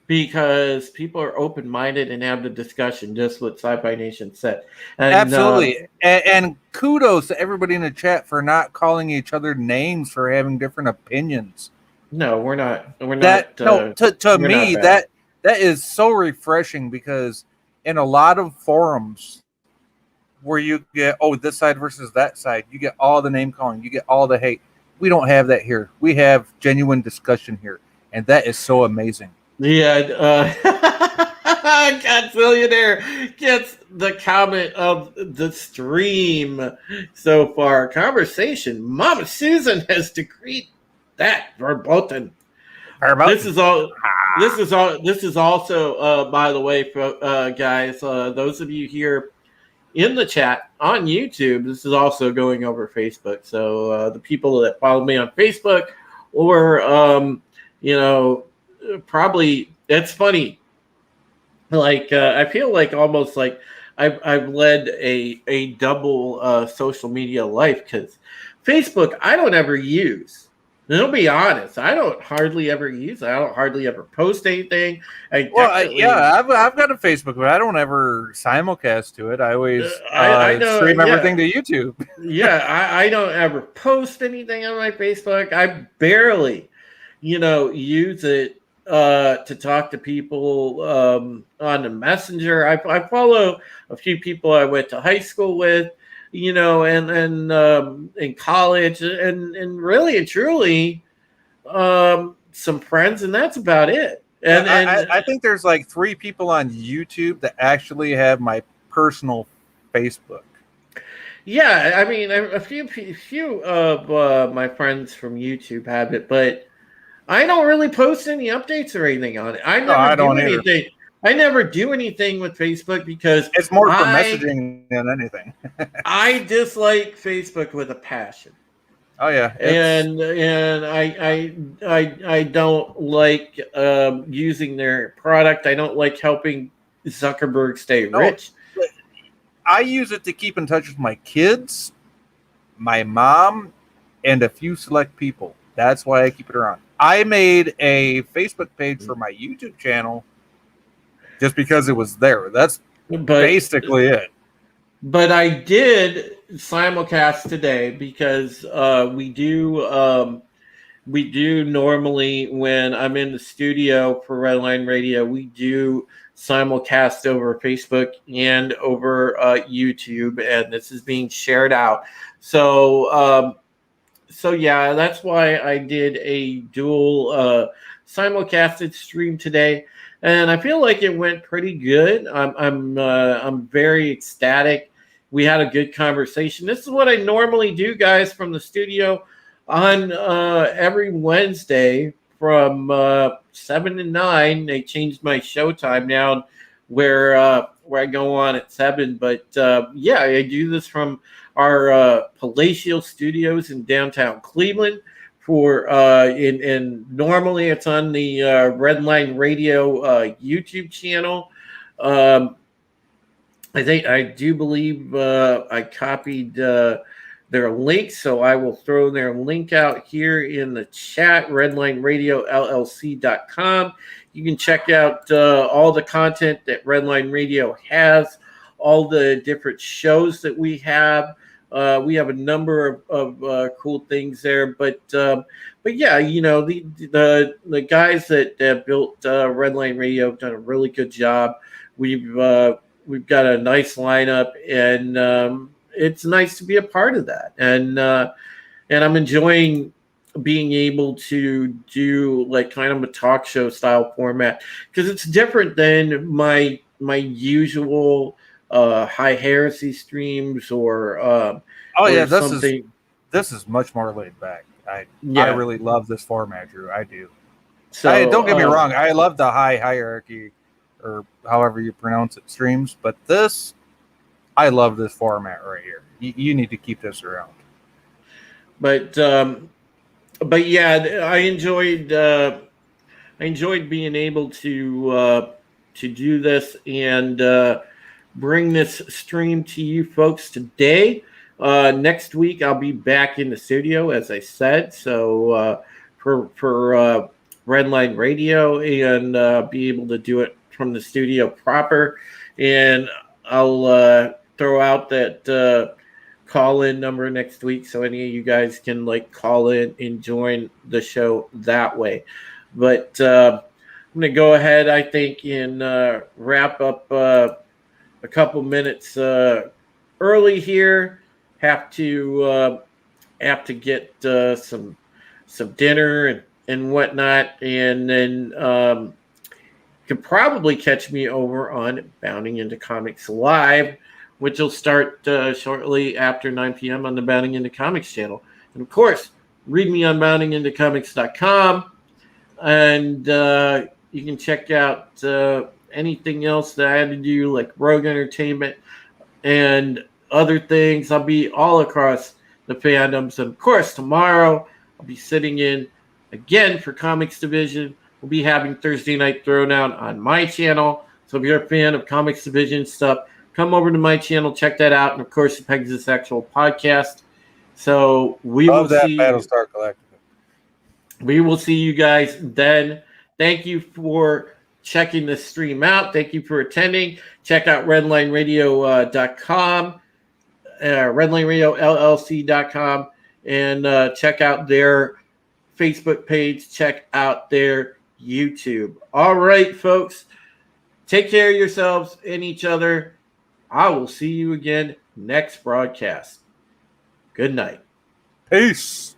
because people are open-minded and have the discussion, just what Sci-Fi Nation said. And, absolutely. And kudos to everybody in the chat for not calling each other names for having different opinions. No, we're not. To me, that is so refreshing, because in a lot of forums where you get, this side versus that side, you get all the name calling, you get all the hate. We don't have that here. We have genuine discussion here, and that is so amazing. Yeah, Godzillionaire gets the comment of the stream so far. Conversation. Mama Susan has decreed that verboten. This is also, by the way, guys, those of you here in the chat on YouTube, this is also going over Facebook. So the people that follow me on Facebook, or probably, it's funny. Like I feel like almost like I've led a double social media life, because Facebook I don't ever use. And I'll be honest, I don't hardly ever use it. I don't hardly ever post anything. I've got a Facebook, but I don't ever simulcast to it. I always stream everything to YouTube. I don't ever post anything on my Facebook. I barely, use it to talk to people on the messenger. I follow a few people I went to high school with, and in college, and really and truly some friends, and that's about it. And I think there's like 3 people on YouTube that actually have my personal Facebook. yeah, I mean, a few of my friends from YouTube have it, but I don't really post any updates or anything on it. I No, never I do don't either. anything. I never do anything with Facebook because It's more for messaging than anything. I dislike Facebook with a passion. Oh yeah, And I don't like using their product. I don't like helping Zuckerberg stay rich. I use it to keep in touch with my kids, my mom, and a few select people. That's why I keep it around. I made a Facebook page for my YouTube channel just because it was there. That's basically it. But I did simulcast today because we do normally, when I'm in the studio for Redline Radio, we do simulcast over Facebook and over YouTube, and this is being shared out. So yeah, that's why I did a dual simulcasted stream today, and I feel like it went pretty good. I'm very ecstatic. We had a good conversation. This is what I normally do, guys, from the studio on every Wednesday from 7 to 9. They changed my show time now where I go on at 7. But yeah, I do this from our palatial studios in downtown Cleveland. And normally it's on the Redline Radio YouTube channel. I do believe I copied their link, so I will throw their link out here in the chat, redlineradiolllc.com. You can check out all the content that Redline Radio has, all the different shows that we have. We have a number of cool things there, but yeah, the guys that built Redline Radio have done a really good job. We've got a nice lineup, and it's nice to be a part of that. And I'm enjoying being able to do like kind of a talk show style format because it's different than my usual high heresy streams or this is much more laid back. I really love this format, Drew. I do. So don't get me wrong. I love the high hierarchy, or however you pronounce it, streams. But I love this format right here. You need to keep this around. But yeah, I enjoyed being able to do this and bring this stream to you folks today. Next week I'll be back in the studio, as I said. So for Redline Radio, and be able to do it from the studio proper. And I'll throw out that call-in number next week, so any of you guys can call in and join the show that way. But I'm going to go ahead, I think, and wrap up a couple minutes early here. Have to get some dinner and whatnot, and then you can probably catch me over on Bounding Into Comics Live, which will start shortly after 9 p.m. on the Bounding Into Comics channel. And of course, read me on boundingintocomics.com, and you can check out anything else that I had to do, like Rogue Entertainment and other things. I'll be all across the fandoms. And of course, tomorrow I'll be sitting in again for Comics Division. We'll be having Thursday Night Throwdown on my channel. So if you're a fan of Comics Division stuff, come over to my channel, check that out. And of course, the Pegasus Actual podcast. So we will see Battlestar Galactica. We will see you guys then. Thank you for checking the stream out. Thank you for attending. Check out redlineradio.com, redlineradiolllc.com, and check out their Facebook page. Check out their YouTube. All right, folks. Take care of yourselves and each other. I will see you again next broadcast. Good night. Peace.